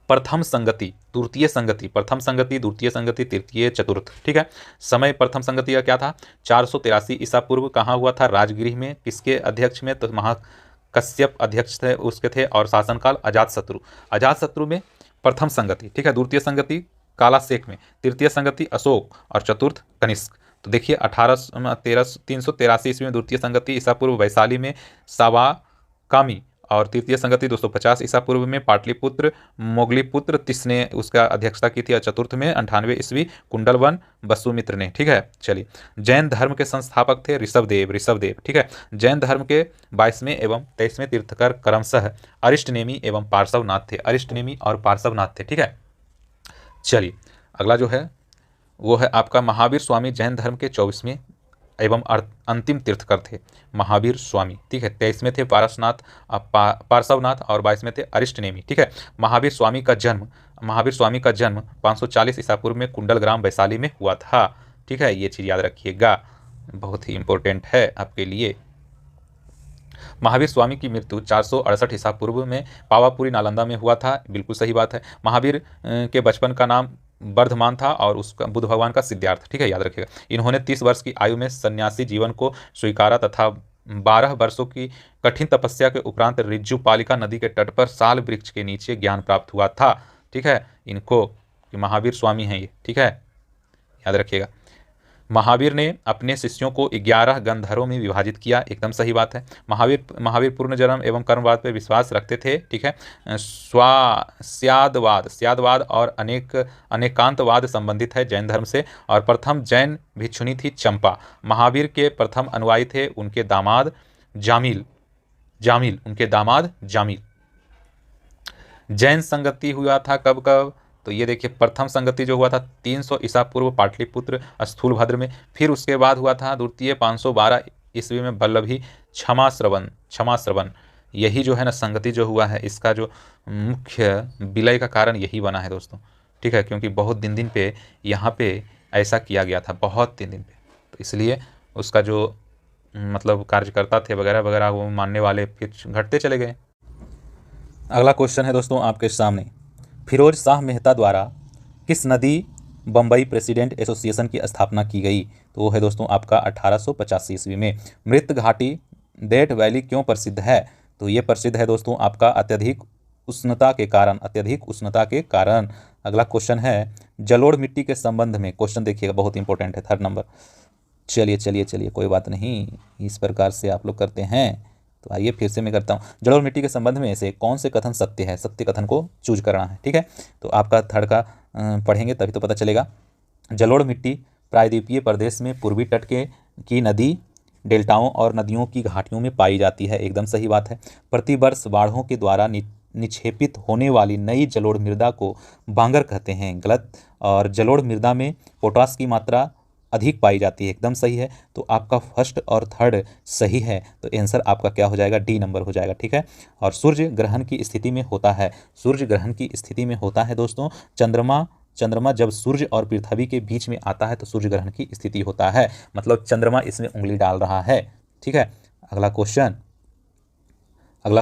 प्रथम संगति, द्वितीय संगति, प्रथम संगति, द्वितीय संगति, तृतीय, चतुर्थ, ठीक है। समय प्रथम संगति का क्या था? 483 ईसा पूर्व। कहाँ हुआ था? राजगृह में। किसके अध्यक्ष में? तो महाकश्यप अध्यक्ष थे, उसके थे। और शासनकाल अजातशत्रु, अजातशत्रु में प्रथम संगति, ठीक है। द्वितीय संगति कालासेक में, तृतीय संगति अशोक और चतुर्थ कनिष्क। तो देखिए 383 ईस्वी में द्वितीय संगति, ईसा पूर्व वैशाली में सावाकामी, और तृतीय संगति 250 ईसा पूर्व में पाटलिपुत्र मोगलीपुत्र तिस ने उसका अध्यक्षता की थी। और चतुर्थ में 98 ईस्वी कुंडलवन वसुमित्र ने, ठीक है। चलिए, जैन धर्म के संस्थापक थे ऋषभदेव, ऋषभदेव, ठीक है। जैन धर्म के 22वें एवं 23वें तीर्थकर क्रमशः अरिष्टनेमी एवं पार्श्वनाथ थे, अरिष्टनेमी और पार्श्वनाथ थे, ठीक है। चलिए अगला जो है वो है आपका महावीर स्वामी, जैन धर्म के 24वें एवं अंतिम तीर्थकर थे महावीर स्वामी, ठीक है। 23वें थे पार्श्वनाथ और 22वें थे अरिष्टनेमी, ठीक है। महावीर स्वामी का जन्म 540 ईसा पूर्व में कुंडलग्राम वैशाली में हुआ था, ठीक है। ये चीज़ याद रखिएगा, बहुत ही इंपॉर्टेंट है आपके लिए। महावीर स्वामी की मृत्यु 468 ईसा पूर्व में पावापुरी नालंदा में हुआ था, बिल्कुल सही बात है। महावीर के बचपन का नाम वर्धमान था और उसका बुद्ध भगवान का सिद्धार्थ, ठीक है, याद रखिएगा। इन्होंने 30 वर्ष की आयु में सन्यासी जीवन को स्वीकारा तथा 12 वर्षों की कठिन तपस्या के उपरांत रिज्जुपालिका नदी के तट पर साल वृक्ष के नीचे ज्ञान प्राप्त हुआ था, ठीक है। इनको महावीर स्वामी हैं ये, ठीक है, याद रखिएगा। महावीर ने अपने शिष्यों को 11 गंधर्वों में विभाजित किया, एकदम सही बात है। महावीर पूर्ण जन्म एवं कर्मवाद पर विश्वास रखते थे, ठीक है। स्यादवाद और अनेकांतवाद संबंधित है जैन धर्म से। और प्रथम जैन भिक्षुणी थी चंपा। महावीर के प्रथम अनुयायी थे उनके दामाद जामिल, उनके दामाद जामिल। जैन संगति हुआ था कब कब? तो ये देखिए, प्रथम संगति जो हुआ था 300 ईसा पूर्व पाटलिपुत्र स्थूलभद्र में। फिर उसके बाद हुआ था द्वितीय 512 ईस्वी में वल्लभी क्षमा श्रवण। यही जो है ना संगति जो हुआ है, इसका जो मुख्य विलय का कारण यही बना है दोस्तों, ठीक है। क्योंकि बहुत दिन पे यहाँ पे ऐसा किया गया था, बहुत दिन पे, तो इसलिए उसका जो मतलब कार्यकर्ता थे वगैरह वगैरह वो मानने वाले फिर घटते चले गए। अगला क्वेश्चन है दोस्तों आपके सामने, फिरोज शाह मेहता द्वारा किस नदी बम्बई प्रेसिडेंट एसोसिएशन की स्थापना की गई? तो वो है दोस्तों आपका 1885 ईस्वी में। मृत घाटी डेथ वैली क्यों प्रसिद्ध है? तो ये प्रसिद्ध है दोस्तों आपका अत्यधिक उष्णता के कारण, अत्यधिक उष्णता के कारण। अगला क्वेश्चन है जलोढ़ मिट्टी के संबंध में, क्वेश्चन देखिएगा बहुत इंपॉर्टेंट है, 3rd नंबर। चलिए कोई बात नहीं, इस प्रकार से आप लोग करते हैं। तो आइए फिर से मैं करता हूँ। जलोढ़ मिट्टी के संबंध में से कौन से कथन सत्य है, सत्य कथन को चूज करना है, ठीक है। तो आपका 3rd का पढ़ेंगे तभी तो पता चलेगा। जलोढ़ मिट्टी प्रायद्वीपीय प्रदेश में पूर्वी तट की नदी, डेल्टाओं और नदियों की घाटियों में पाई जाती है, एकदम सही बात है। प्रतिवर्ष बाढ़ों के द्वारा निक्षेपित होने वाली नई जलोढ़ मृदा को बांगर कहते हैं, गलत। और जलोढ़ मृदा में पोटास की मात्रा अधिक पाई जाती है, एकदम सही है। तो आपका 1st और 3rd सही है, तो आंसर आपका क्या हो जाएगा, डी नंबर हो जाएगा, ठीक है। और सूर्य ग्रहण की स्थिति में होता है, सूर्य ग्रहण की स्थिति में होता है दोस्तों चंद्रमा जब सूर्य और पृथ्वी के बीच में आता है तो सूर्य ग्रहण की स्थिति होता है, मतलब चंद्रमा इसमें उंगली डाल रहा है, ठीक है। अगला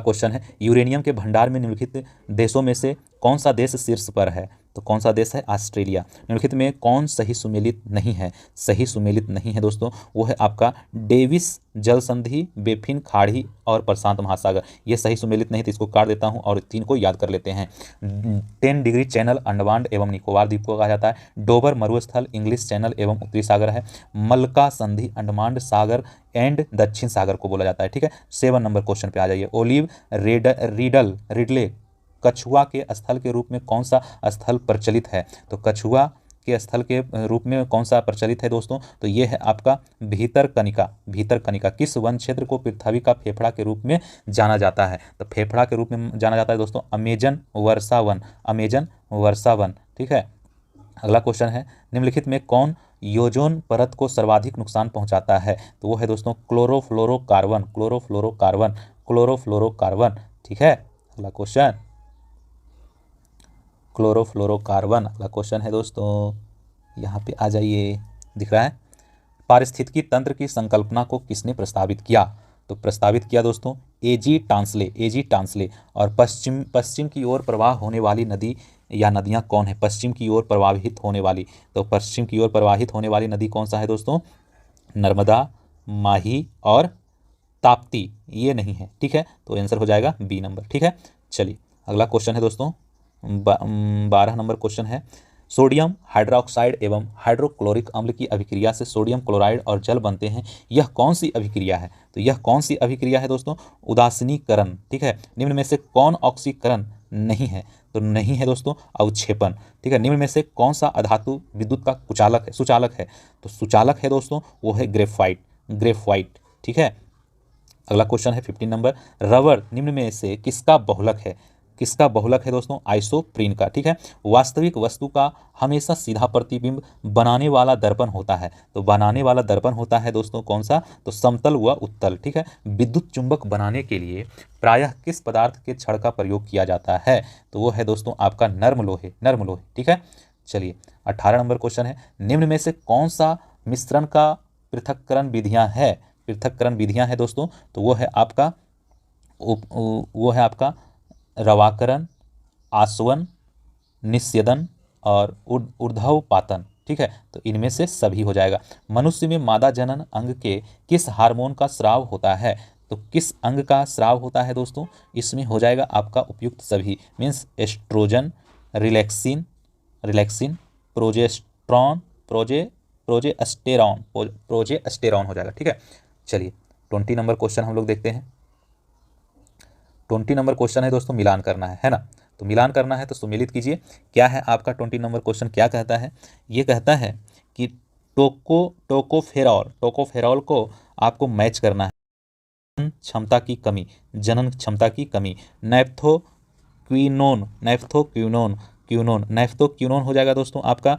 क्वेश्चन है यूरेनियम के भंडार में निम्नलिखित देशों में से कौन सा देश शीर्ष पर है। तो कौन सा देश है, ऑस्ट्रेलिया। निम्नलिखित में कौन सही सुमेलित नहीं है, सही सुमेलित नहीं है दोस्तों, वो है आपका डेविस जल संधि, बेफिन खाड़ी और प्रशांत महासागर। ये सही सुमेलित नहीं, तो इसको काट देता हूँ और 3 को याद कर लेते हैं। 10 डिग्री चैनल अंडमान एवं निकोबार द्वीप को कहा जाता है। डोबर मरुस्थल इंग्लिश चैनल एवं उत्तरी सागर है। मलका संधि अंडमान सागर एंड दक्षिण सागर को बोला जाता है, ठीक है। 7 नंबर क्वेश्चन पे आ जाइए। ओलिव रिडले कछुआ के स्थल के रूप में कौन सा स्थल प्रचलित है। तो कछुआ के स्थल के रूप में कौन सा प्रचलित है दोस्तों, तो ये है आपका भीतरकनिका। किस वन क्षेत्र को पृथ्वी का फेफड़ा के रूप में जाना जाता है। तो फेफड़ा के रूप में जाना जाता है दोस्तों अमेजन वर्षा वन, ठीक है। अगला क्वेश्चन है निम्नलिखित में कौन ओजोन परत को सर्वाधिक नुकसान पहुंचाता है। तो वो है दोस्तों क्लोरोफ्लोरोकार्बन, ठीक है। अगला क्वेश्चन क्लोरोफ्लोरोकार्बन, अगला क्वेश्चन है दोस्तों, यहाँ पे आ जाइए, दिख रहा है। पारिस्थितिकी तंत्र की संकल्पना को किसने प्रस्तावित किया। तो प्रस्तावित किया दोस्तों एजी टांसले। और पश्चिम की ओर प्रवाह होने वाली नदी या नदियाँ कौन है, पश्चिम की ओर प्रवाहित होने वाली। तो पश्चिम की ओर प्रवाहित होने वाली नदी कौन सा है दोस्तों, नर्मदा, माही और ताप्ती, ये नहीं है, ठीक है। तो आंसर हो जाएगा बी नंबर, ठीक है। चलिए अगला क्वेश्चन है दोस्तों 12 नंबर क्वेश्चन है सोडियम हाइड्रोक्साइड एवं हाइड्रोक्लोरिक अम्ल की अभिक्रिया से सोडियम क्लोराइड और जल बनते हैं, यह कौन सी अभिक्रिया है। तो यह कौन सी अभिक्रिया है दोस्तों, उदासीनीकरण, ठीक है। निम्न में से कौन ऑक्सीकरण नहीं है। तो नहीं है दोस्तों अवक्षेपण, ठीक है। निम्न में से कौन सा अधातु विद्युत का सुचालक है। तो सुचालक है दोस्तों वो है ग्रेफाइट, ठीक है। अगला क्वेश्चन है 15 नंबर रबर निम्न में से किसका बहुलक है दोस्तों, आइसोप्रीन का, ठीक है। वास्तविक वस्तु का हमेशा सीधा प्रतिबिंब बनाने वाला दर्पण होता है। तो बनाने वाला दर्पण होता है दोस्तों कौन सा, तो समतल व उत्तल, ठीक है। विद्युत चुंबक बनाने के लिए प्रायः किस पदार्थ के छड़ का प्रयोग किया जाता है। तो वो है दोस्तों आपका नर्म लोहे, ठीक है। चलिए 18 नंबर क्वेश्चन है निम्न में से कौन सा मिश्रण का पृथक्करण विधियां है दोस्तों। तो वो है आपका रवाकरण, आसवन, निस्यदन और ऊर्ध्वपातन, ठीक है। तो इनमें से सभी हो जाएगा। मनुष्य में मादा जनन अंग के किस हार्मोन का स्राव होता है। तो किस अंग का स्राव होता है दोस्तों, इसमें हो जाएगा आपका उपयुक्त सभी, मीन्स एस्ट्रोजन, रिलैक्सिन, प्रोजेस्टेरॉन हो जाएगा, ठीक है। चलिए 20 नंबर क्वेश्चन हम लोग देखते हैं। 20 नंबर क्वेश्चन है दोस्तों मिलान करना है ना। तो मिलान करना है तो सुमेलित कीजिए। क्या है आपका 20 नंबर क्वेश्चन, क्या कहता है, ये कहता है कि टोकोफेरॉल को आपको मैच करना है। जनन क्षमता की कमी, नैफ्थोक्विनोन हो जाएगा दोस्तों आपका,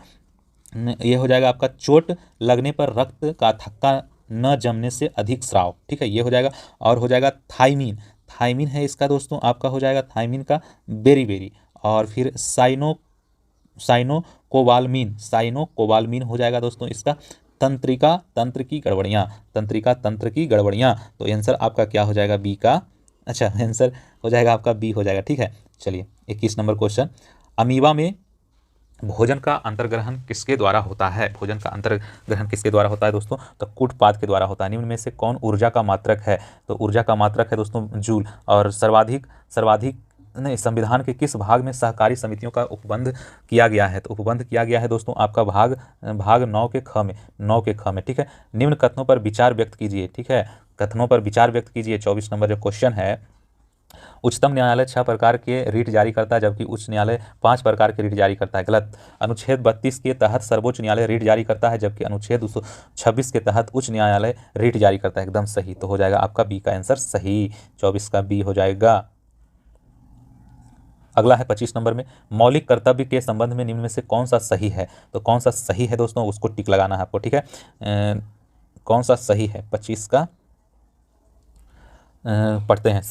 ये हो जाएगा आपका चोट लगने पर रक्त का थक्का न जमने से अधिक स्राव, ठीक है, ये हो जाएगा। और हो जाएगा थाइमिन है इसका दोस्तों आपका, हो जाएगा थाइमिन का बेरी, और फिर साइनोकोबालमीन हो जाएगा दोस्तों इसका तंत्र की गड़बड़ियाँ। तो आंसर आपका क्या हो जाएगा, बी का, अच्छा आंसर हो जाएगा आपका बी हो जाएगा, ठीक है। चलिए 21 नंबर क्वेश्चन अमीबा में भोजन का अंतर्ग्रहण किसके द्वारा होता है। दोस्तों, तो कूटपाद के द्वारा होता है। निम्न में से कौन ऊर्जा का मात्रक है। तो ऊर्जा का मात्रक है दोस्तों जूल, और सर्वाधिक नहीं, संविधान के किस भाग में सहकारी समितियों का उपबंध किया गया है? तो उपबंध किया गया है दोस्तों आपका भाग 9 के ख में, 9 के ख में, ठीक है। निम्न कथनों पर विचार व्यक्त कीजिए, ठीक है, कथनों पर विचार व्यक्त कीजिए। 24 नंबर जो क्वेश्चन है, उच्चतम न्यायालय 6 प्रकार के रीट जारी करता है जबकि उच्च न्यायालय 5 प्रकार के रीट जारी करता है। गलत। अनुच्छेद 32 के तहत सर्वोच्च न्यायालय रीट जारी करता है जबकि अनुच्छेद 226 के तहत उच्च न्यायालय रीट जारी करता है। एकदम सही। तो हो जाएगा आपका बी का आंसर सही, 24 का बी हो जाएगा। अगला है 25 नंबर में, मौलिक कर्तव्य के संबंध में निम्न में से कौन सा सही है? तो कौन सा सही है दोस्तों, उसको टिक लगाना है आपको, ठीक है। कौन सा सही है 25 का, पढ़ते हैं।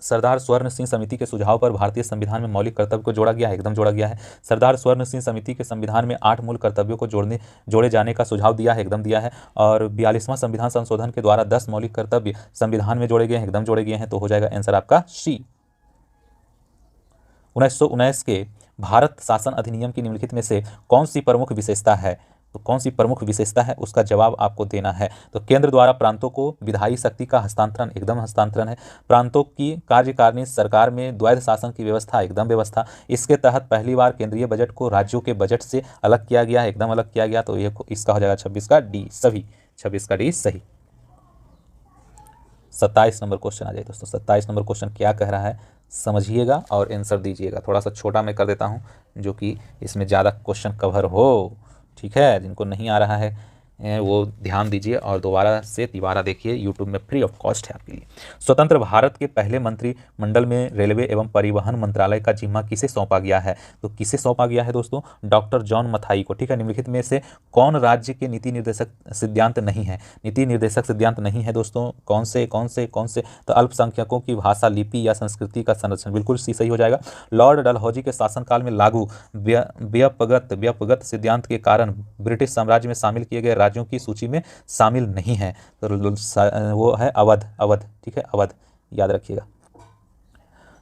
सरदार स्वर्ण सिंह समिति के सुझाव पर भारतीय संविधान में मौलिक कर्तव्य को जोड़ा गया है। एकदम जोड़ा गया है। सरदार स्वर्ण सिंह समिति के संविधान में 8 मूल कर्तव्यों को जोड़े जाने का सुझाव दिया है। एकदम दिया है। और 42वां संविधान संशोधन के द्वारा 10 मौलिक कर्तव्य संविधान में जोड़े गए हैं। एकदम जोड़े गए हैं। तो हो जाएगा आंसर आपका सी। 1919 के भारत शासन अधिनियम की निम्नलिखित में से कौन सी प्रमुख विशेषता है? तो कौन सी प्रमुख विशेषता है उसका जवाब आपको देना है। तो केंद्र द्वारा प्रांतों को विधायी शक्ति का हस्तांतरण, एकदम हस्तांतरण है। प्रांतों की कार्यकारिणी सरकार में द्वैध शासन की व्यवस्था, एकदम व्यवस्था। इसके तहत पहली बार केंद्रीय बजट को राज्यों के बजट से अलग किया गया है, एकदम अलग किया गया। तो ये इसका हो जाएगा 26 का डी सभी, 26 का डी सही। 27 नंबर क्वेश्चन आ जाए दोस्तों। 27 नंबर क्वेश्चन क्या कह रहा है समझिएगा और आंसर दीजिएगा। थोड़ा सा छोटा मैं कर देता हूं जो कि इसमें ज़्यादा क्वेश्चन कवर हो, ठीक है। जिनको नहीं आ रहा है वो ध्यान दीजिए और दोबारा से तिबारा देखिए, यूट्यूब में फ्री ऑफ कॉस्ट है आपके लिए। स्वतंत्र भारत के पहले मंत्रिमंडल में रेलवे एवं परिवहन मंत्रालय का जिम्मा किसे सौंपा गया है? तो किसे सौंपा गया है दोस्तों? डॉक्टर जॉन मथाई को, ठीक है। निम्नलिखित में से कौन राज्य के नीति निर्देशक सिद्धांत नहीं है? नीति निर्देशक सिद्धांत नहीं है दोस्तों, कौन से? तो अल्पसंख्यकों की भाषा, लिपि या संस्कृति का संरक्षण, बिल्कुल सी सही हो जाएगा। लॉर्ड डलहौजी के शासनकाल में लागू व्यापगत सिद्धांत के कारण ब्रिटिश साम्राज्य में शामिल किए गए राज्यों की सूची में शामिल नहीं है। तो वो है अवध, ठीक है, अवध, याद रखिएगा।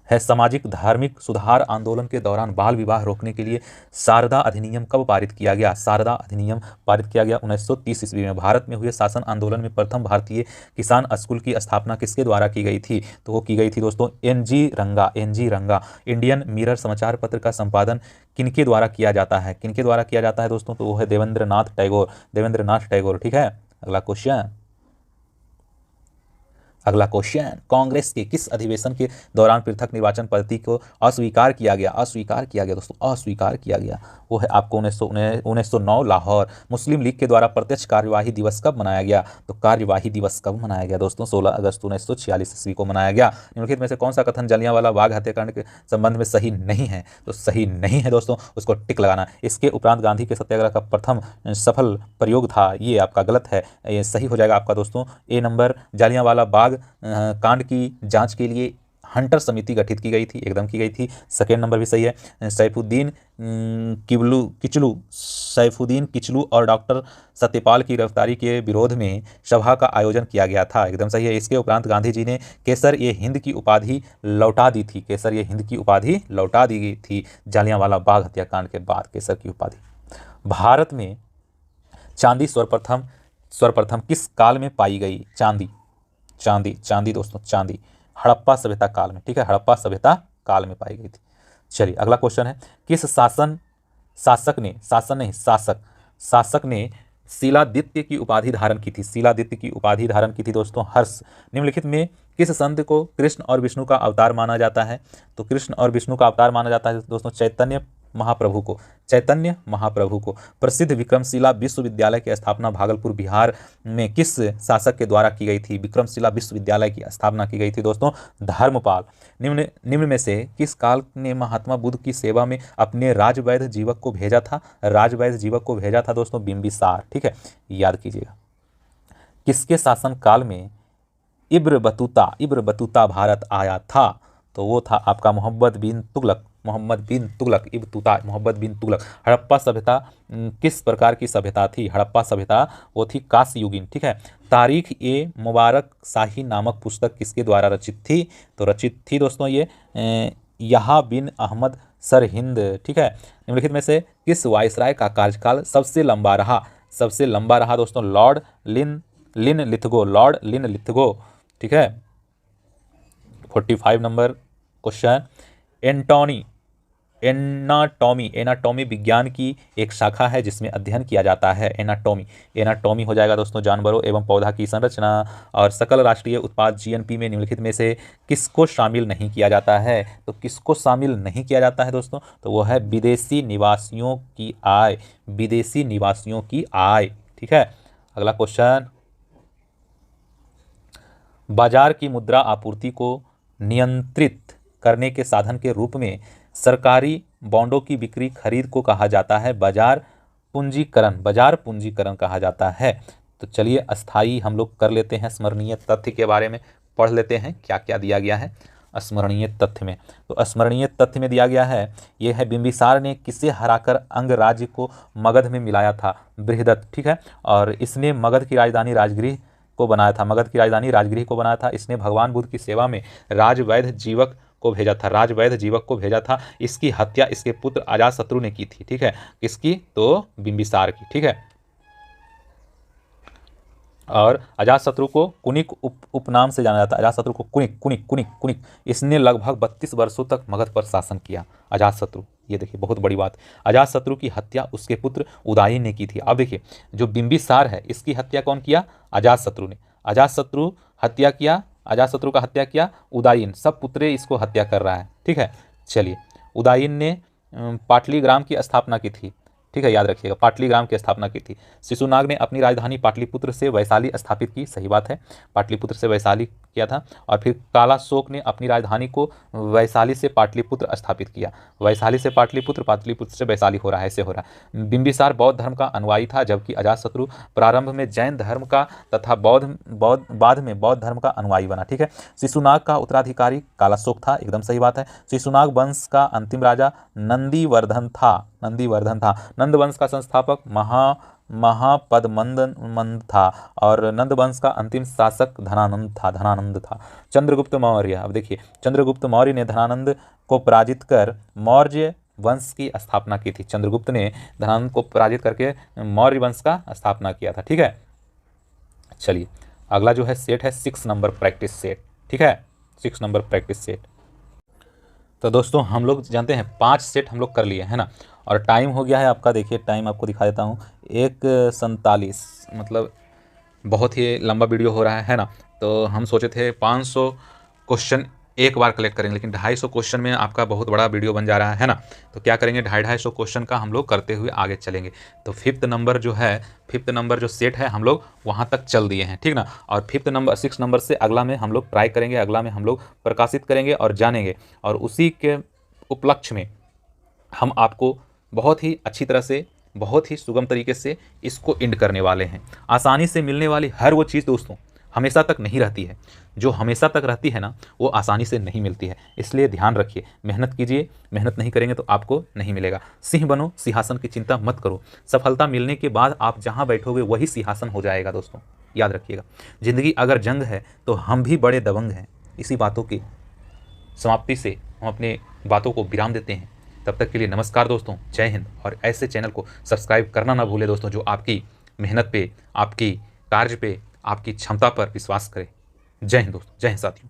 है सामाजिक धार्मिक सुधार आंदोलन के दौरान बाल विवाह रोकने के लिए शारदा अधिनियम कब पारित किया गया? शारदा अधिनियम पारित किया गया 1930 ईस्वी में। भारत में हुए शासन आंदोलन में प्रथम भारतीय किसान स्कूल की स्थापना किसके द्वारा की गई थी? तो वो की गई थी दोस्तों एनजी रंगा। इंडियन मिरर समाचार पत्र का संपादन किनके द्वारा किया जाता है? किनके द्वारा किया जाता है दोस्तों? तो वो है देवेंद्रनाथ टैगोर, ठीक है। अगला क्वेश्चन, कांग्रेस के किस अधिवेशन के दौरान पृथक निर्वाचन पद्धति को अस्वीकार किया गया दोस्तों, अस्वीकार किया गया। वो है आपको 1909 लाहौर। मुस्लिम लीग के द्वारा प्रत्यक्ष कार्यवाही दिवस कब मनाया गया? तो कार्यवाही दिवस कब मनाया गया दोस्तों? 16 अगस्त 1946 ईस्वी को मनाया गया। निम्नलिखित में से कौन सा कथन जलियांवाला बाग हत्याकांड के संबंध में सही नहीं है? तो सही नहीं है दोस्तों, उसको टिक लगाना। इसके उपरांत गांधी के सत्याग्रह का प्रथम सफल प्रयोग था, ये आपका गलत है। ये सही हो जाएगा आपका दोस्तों ए नंबर। जलियांवाला बाग कांड की जांच के लिए हंटर समिति गठित की गई थी, एकदम की गई थी। सेकेंड नंबर भी सही है। सैफुद्दीन किचलू और डॉक्टर सत्यपाल की गिरफ्तारी के विरोध में सभा का आयोजन किया गया था, एकदम सही है। इसके उपरांत गांधी जी ने केसर ए हिंद की उपाधि लौटा दी थी। जलियांवाला बाग हत्याकांड के बाद केसर की उपाधि। भारत में चांदी सर्वप्रथम किस काल में पाई गई? चांदी दोस्तों, चांदी हड़प्पा सभ्यता काल में, ठीक है, हड़प्पा सभ्यता काल में पाई गई थी। चलिए अगला क्वेश्चन है, किस शासक ने शीलादित्य की उपाधि धारण की थी? दोस्तों हर्ष। निम्नलिखित में किस संत को कृष्ण और विष्णु का अवतार माना जाता है? तो कृष्ण और विष्णु का अवतार माना जाता है दोस्तों चैतन्य महाप्रभु को। प्रसिद्ध विक्रमशिला विश्वविद्यालय की स्थापना भागलपुर बिहार में किस शासक के द्वारा की गई थी? विक्रमशिला विश्वविद्यालय की स्थापना की गई थी दोस्तों धर्मपाल। निम्न में से किस काल ने महात्मा बुद्ध की सेवा में अपने राजवैद्य जीवक को भेजा था? दोस्तों बिंबिसार, ठीक है, याद कीजिएगा। किसके शासन काल में इब्र बतूता भारत आया था? तो वो था आपका मोहम्मद बिन तुगलक। हड़प्पा सभ्यता किस प्रकार की सभ्यता थी? हड़प्पा सभ्यता वो थी कांस्य युगीन, ठीक है। तारीख ए मुबारक शाही नामक पुस्तक किसके द्वारा रचित थी? तो रचित थी दोस्तों ये यहा बिन अहमद सरहिंद, ठीक है। निम्नलिखित में से किस वायसराय का कार्यकाल सबसे लंबा रहा दोस्तों? लॉर्ड लिन लिथगो, ठीक है। 45 number question, Antony anatomy, anatomy विज्ञान की एक शाखा है जिसमें अध्ययन किया जाता है। एनाटॉमी, एनाटॉमी हो जाएगा दोस्तों जानवरों एवं पौधा की संरचना और सकल राष्ट्रीय उत्पाद जीएनपी में निम्नलिखित में से किसको शामिल नहीं किया जाता है? तो किसको शामिल नहीं किया जाता है दोस्तों? तो वो है विदेशी निवासियों की आय, विदेशी निवासियों की आय। ठीक है, अगला क्वेश्चन, बाजार की मुद्रा आपूर्ति को नियंत्रित करने के साधन के रूप में सरकारी बॉन्डों की बिक्री खरीद को कहा जाता है बाजार पूंजीकरण, बाजार पूंजीकरण कहा जाता है। तो चलिए अस्थाई हम लोग कर लेते हैं, स्मरणीय तथ्य के बारे में पढ़ लेते हैं क्या क्या दिया गया है स्मरणीय तथ्य में। तो स्मरणीय तथ्य में दिया गया है, यह है बिंबिसार ने किसे हराकर अंग राज्य को मगध में मिलाया था? बृहदत्त। ठीक है, और इसने मगध की राजधानी राजगृह को बनाया था, मगध की राजधानी राजगृह को बनाया था। इसने भगवान बुद्ध की सेवा में राजवैद्य जीवक को भेजा था, राजवैद्य जीवक को भेजा था। इसकी हत्या इसके पुत्र अजातशत्रु ने की थी। ठीक है, किसकी? तो बिंबिसार की। ठीक है, और अजातशत्रु को कुनिक उपनाम से जाना जाता है, अजातशत्रु को कुनिक कुनिक कुनिक कुनिक। इसने लगभग 32 वर्षों तक मगध पर शासन किया अजातशत्रु। ये देखिए बहुत बड़ी बात, अजातशत्रु की हत्या उसके पुत्र उदयन ने की थी। अब देखिए जो बिंबिसार है इसकी हत्या कौन किया? अजातशत्रु ने। अजातशत्रु हत्या किया, अजातशत्रु का हत्या किया उदयन, सब पुत्रे इसको हत्या कर रहा है। ठीक है, चलिए उदयन ने पाटलीग्राम की स्थापना की थी। ठीक है, याद रखिएगा पाटलीग्राम की स्थापना की थी। शिशुनाग ने अपनी राजधानी पाटलिपुत्र से वैशाली स्थापित की, सही बात है, पाटलिपुत्र से वैशाली किया था। और फिर कालाशोक ने अपनी राजधानी को वैशाली से पाटलिपुत्र स्थापित किया, वैशाली से पाटलिपुत्र, पाटलिपुत्र से वैशाली हो रहा है, ऐसे हो रहा है। बिंबिसार बौद्ध धर्म का अनुयायी था, जबकि अजातशत्रु प्रारंभ में जैन धर्म का तथा बाद में बौद्ध धर्म का अनुयायी बना। ठीक है, शिशुनाग का उत्तराधिकारी कालाशोक था, एकदम सही बात है। शिशुनाग वंश का अंतिम राजा नंदीवर्धन था, नंदीवर्धन था। नंद वंश का संस्थापक महापद्मनंद था और नंद वंश का अंतिम शासक धनानंद था। चंद्रगुप्त मौर्य, अब देखिए चंद्रगुप्त मौर्य ने धनानंद को पराजित कर मौर्य वंश की स्थापना की थी। चंद्रगुप्त ने धनानंद को पराजित करके मौर्य वंश का स्थापना किया था। ठीक है, चलिए अगला जो है सेट है 6 नंबर प्रैक्टिस सेट। ठीक है, 6 नंबर प्रैक्टिस सेट। तो दोस्तों हम लोग जानते हैं 5 सेट हम लोग कर लिए है ना, और टाइम हो गया है आपका, देखिए टाइम आपको दिखा देता हूँ 1:47, मतलब बहुत ही लंबा वीडियो हो रहा है ना। तो हम सोचे थे 500 क्वेश्चन एक बार कलेक्ट करेंगे, लेकिन 250 क्वेश्चन में आपका बहुत बड़ा वीडियो बन जा रहा है ना। तो क्या करेंगे, 250 क्वेश्चन का हम लोग करते हुए आगे चलेंगे। तो 5th नंबर जो है, 5th नंबर जो सेट है हम लोग वहाँ तक चल दिए हैं, ठीक ना। और 5th नंबर 6 नंबर से अगला में हम लोग ट्राई करेंगे, अगला में हम लोग प्रकाशित करेंगे और जानेंगे, और उसी के उपलक्ष्य में हम आपको बहुत ही अच्छी तरह से, बहुत ही सुगम तरीके से इसको एंड करने वाले हैं। आसानी से मिलने वाली हर वो चीज़ दोस्तों हमेशा तक नहीं रहती है, जो हमेशा तक रहती है ना वो आसानी से नहीं मिलती है। इसलिए ध्यान रखिए, मेहनत कीजिए, मेहनत नहीं करेंगे तो आपको नहीं मिलेगा। सिंह बनो, सिंहासन की चिंता मत करो। सफलता मिलने के बाद आप जहाँ बैठोगे वही सिंहासन हो जाएगा दोस्तों, याद रखिएगा। ज़िंदगी अगर जंग है तो हम भी बड़े दबंग हैं। इसी बातों की समाप्ति से हम अपने बातों को विराम देते हैं। तब तक के लिए नमस्कार दोस्तों, जय हिंद। और ऐसे चैनल को सब्सक्राइब करना ना भूलें दोस्तों, जो आपकी मेहनत पे, आपकी कार्य पे, आपकी क्षमता पर विश्वास करें। जय हिंद दोस्तों, जय हिंद साथियों।